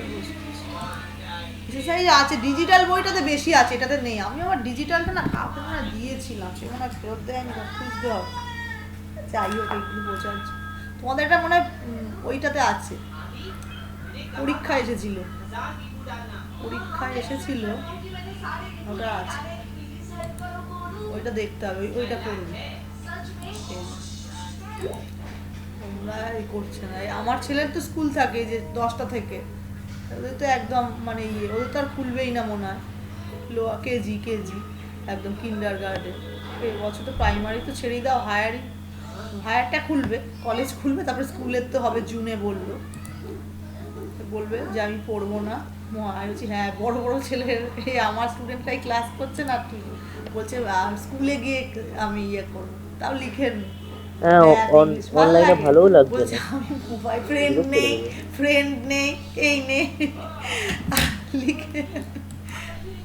Speaker 1: এক্সারসাইজ আছে, ডিজিটাল বইটাতে বেশি আছে, এটাতে নেই। আমি আমার ডিজিটালটা না কাউকে না দিয়েছিলাম, সেখানে ফেরত দেয়নি, খুঁজতে হবে, যাই হোক এইগুলো বোঝার জন্য। তোমাদের এটা মনে হয় ওইটাতে আছে, পরীক্ষা এসেছিল, পরীক্ষায় এসেছিল, ওটা আছে, ওইটা দেখতে হবে, ওইটা করবে, তোমরা এই করছে না। আমার ছেলের তো স্কুল থাকে যে 10টা থেকে, ওদের তো একদম মানে ইয়ে, ওদের তো আর খুলবেই না মনে হয়, লোয়া কেজি একদম কিন্ডার গার্ডেন, এই বছর তো প্রাইমারি তো ছেড়েই দাও, হায়ারটা খুলবে, কলেজ খুলবে, তারপরে স্কুলের তো হবে জুনে, বলবে যে আমি পড়বো না। আমি বলছি হ্যাঁ, বড় বড় ছেলের, এই আমার স্টুডেন্টরাই ক্লাস করছে না, ঠিক বলছে স্কুলে গিয়ে আমি ইয়ে করবো, তাও লিখেন
Speaker 2: হ্যাঁ অনলাইনে ভালোও লাগবে
Speaker 1: বলছে,
Speaker 2: না,
Speaker 1: আমি মোবাইল ফ্রেন্ড নেই এই নেই, লিখে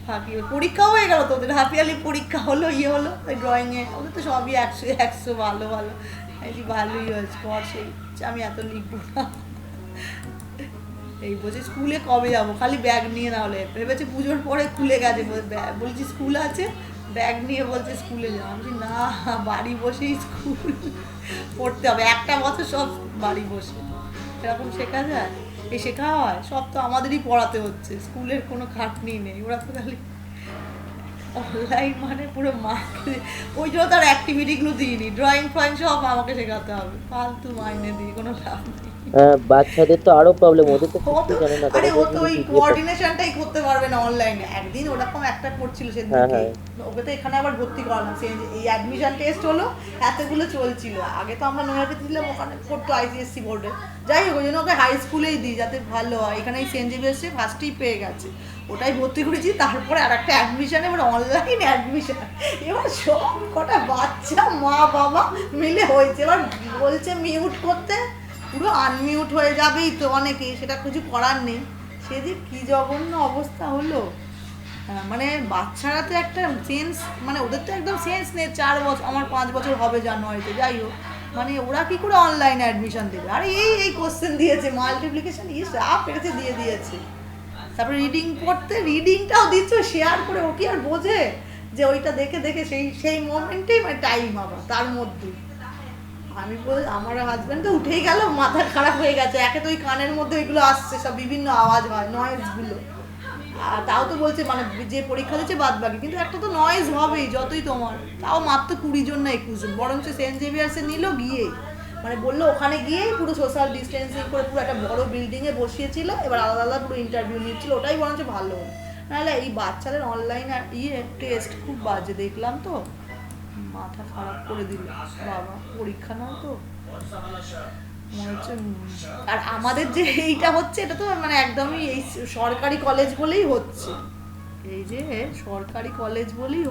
Speaker 1: ফাঁকি। পরীক্ষা হয়ে গেল, তোদের হাফিয়ালি পরীক্ষা হলো, ইয়ে হলো, ওই ড্রয়িংয়ে ওদের তো সবই 100 ভালো ভালোই হয়েছে, পর সেই আমি এত লিখবো না, এই বলছে স্কুলে কবে যাবো, খালি ব্যাগ নিয়ে, না হলে ভেবেছে পুজোর পরে খুলে গেছে, বলছি স্কুল আছে, ব্যাগ নিয়ে বলছে স্কুলে যাবো, আমি না বাড়ি বসেই স্কুল পড়তে হবে, একটা বছর সব বাড়ি বসে, এরকম শেখা যায়, এই শেখা হয়, সব তো আমাদেরই পড়াতে হচ্ছে, স্কুলের কোনো খাটনি নেই, ওরা তো খালি অনলাইন মানে পুরো মাকে ওই জন্য তার অ্যাক্টিভিটিগুলো দিইনি, ড্রয়িং ফ্রয়িং সব আমাকে শেখাতে হবে, ফালতু মাইনে দিয়ে কোনো লাভ নেই।
Speaker 2: বাচ্চাদের তো আরো প্রবলেম, ওদের তো
Speaker 1: ও
Speaker 2: কিছু
Speaker 1: তো
Speaker 2: জানে না,
Speaker 1: আরে ও
Speaker 2: তারা
Speaker 1: তো
Speaker 2: শুধু
Speaker 1: ওই
Speaker 2: PDF
Speaker 1: কোঅর্ডিনেশনটাই করতে পারবে না অনলাইনে। একদিন ওরকম একটা করছিল
Speaker 2: হ্যাঁ,
Speaker 1: সেদিনকে,
Speaker 2: হ্যাঁ।
Speaker 1: ওকে তো এখানে আবার ভর্তি করালাম, সেই যে এই অ্যাডমিশন টেস্ট হলো, এতগুলো চলছিল। আগে তো আমরা নৈহাটিতে দিলাম, ওখানে পড়তো আইসিএসসি বোর্ডে। যাই হোক ওই জন্য ওকে হাই স্কুলেই দিই যাতে ভালো হয়। এখানে এই সেন্ট জেভিয়ার্সে ফার্স্টেই পেয়ে গেছে, ওটাই ভর্তি করেছি। তারপরে আর একটা অ্যাডমিশন, এবার অনলাইন অ্যাডমিশন, এবার সব কটা বাচ্চা মা বাবা মিলে হয়েছে। এবার বলছে মিউট করতে, পুরো আনমিউট হয়ে যাবেই তো অনেকে, সেটা কিছু করার নেই। সে যে কী জঘন্য অবস্থা হলো। মানে বাচ্চারা তো একটা সেন্স, মানে ওদের তো একদম সেন্স নেই। 4 বছর, আমার 5 বছর হবে জানুয়ারিতে, যাই হোক, মানে ওরা কি করে অনলাইনে অ্যাডমিশন দেবে? আরে এই কোশ্চেন দিয়েছে, মাল্টিপ্লিকেশন যা পেরেছে দিয়ে দিয়েছে। তারপরে রিডিং পড়তে, রিডিংটাও দিচ্ছে শেয়ার করে, ও কি আর বোঝে যে ওইটা দেখে দেখে সেই মোমেন্টেই মানে টাইম আবার তার মধ্যে। আমি বল, আমার হাজব্যান্ড তো উঠেই গেল, মাথা খারাপ হয়ে গেছে। একে তো ওই কানের মধ্যে ওইগুলো আসছে, সব বিভিন্ন আওয়াজ হয়, নয়েজগুলো। আর তাও তো বলছে মানে যে পরীক্ষা দিচ্ছে বাদ বাকি, কিন্তু একটা তো নয়েজ হবেই যতই তোমার। তাও মাত্র 20 জন না 21 জন, বরঞ্চ সেন্ট জেভিয়ার্সে নিল গিয়ে, মানে বললো ওখানে গিয়েই পুরো সোশ্যাল ডিস্টেন্সিং করে পুরো একটা বড় বিল্ডিংয়ে বসিয়েছিল, এবার আলাদা আলাদা পুরো ইন্টারভিউ নিচ্ছিল, ওটাই বরঞ্চ ভালো হলো। নাহলে এই বাচ্চাদের অনলাইন টেস্ট খুব বাজে দেখলাম তো, মাথা খারাপ করে দিল। বাবা পরীক্ষা না তো মনে হচ্ছে আর আমাদের যে এইটা হচ্ছে, এটা তো মানে একদমই এই সরকারি কলেজ বলেই হচ্ছে, এই যে সরকারি কলেজ বলেই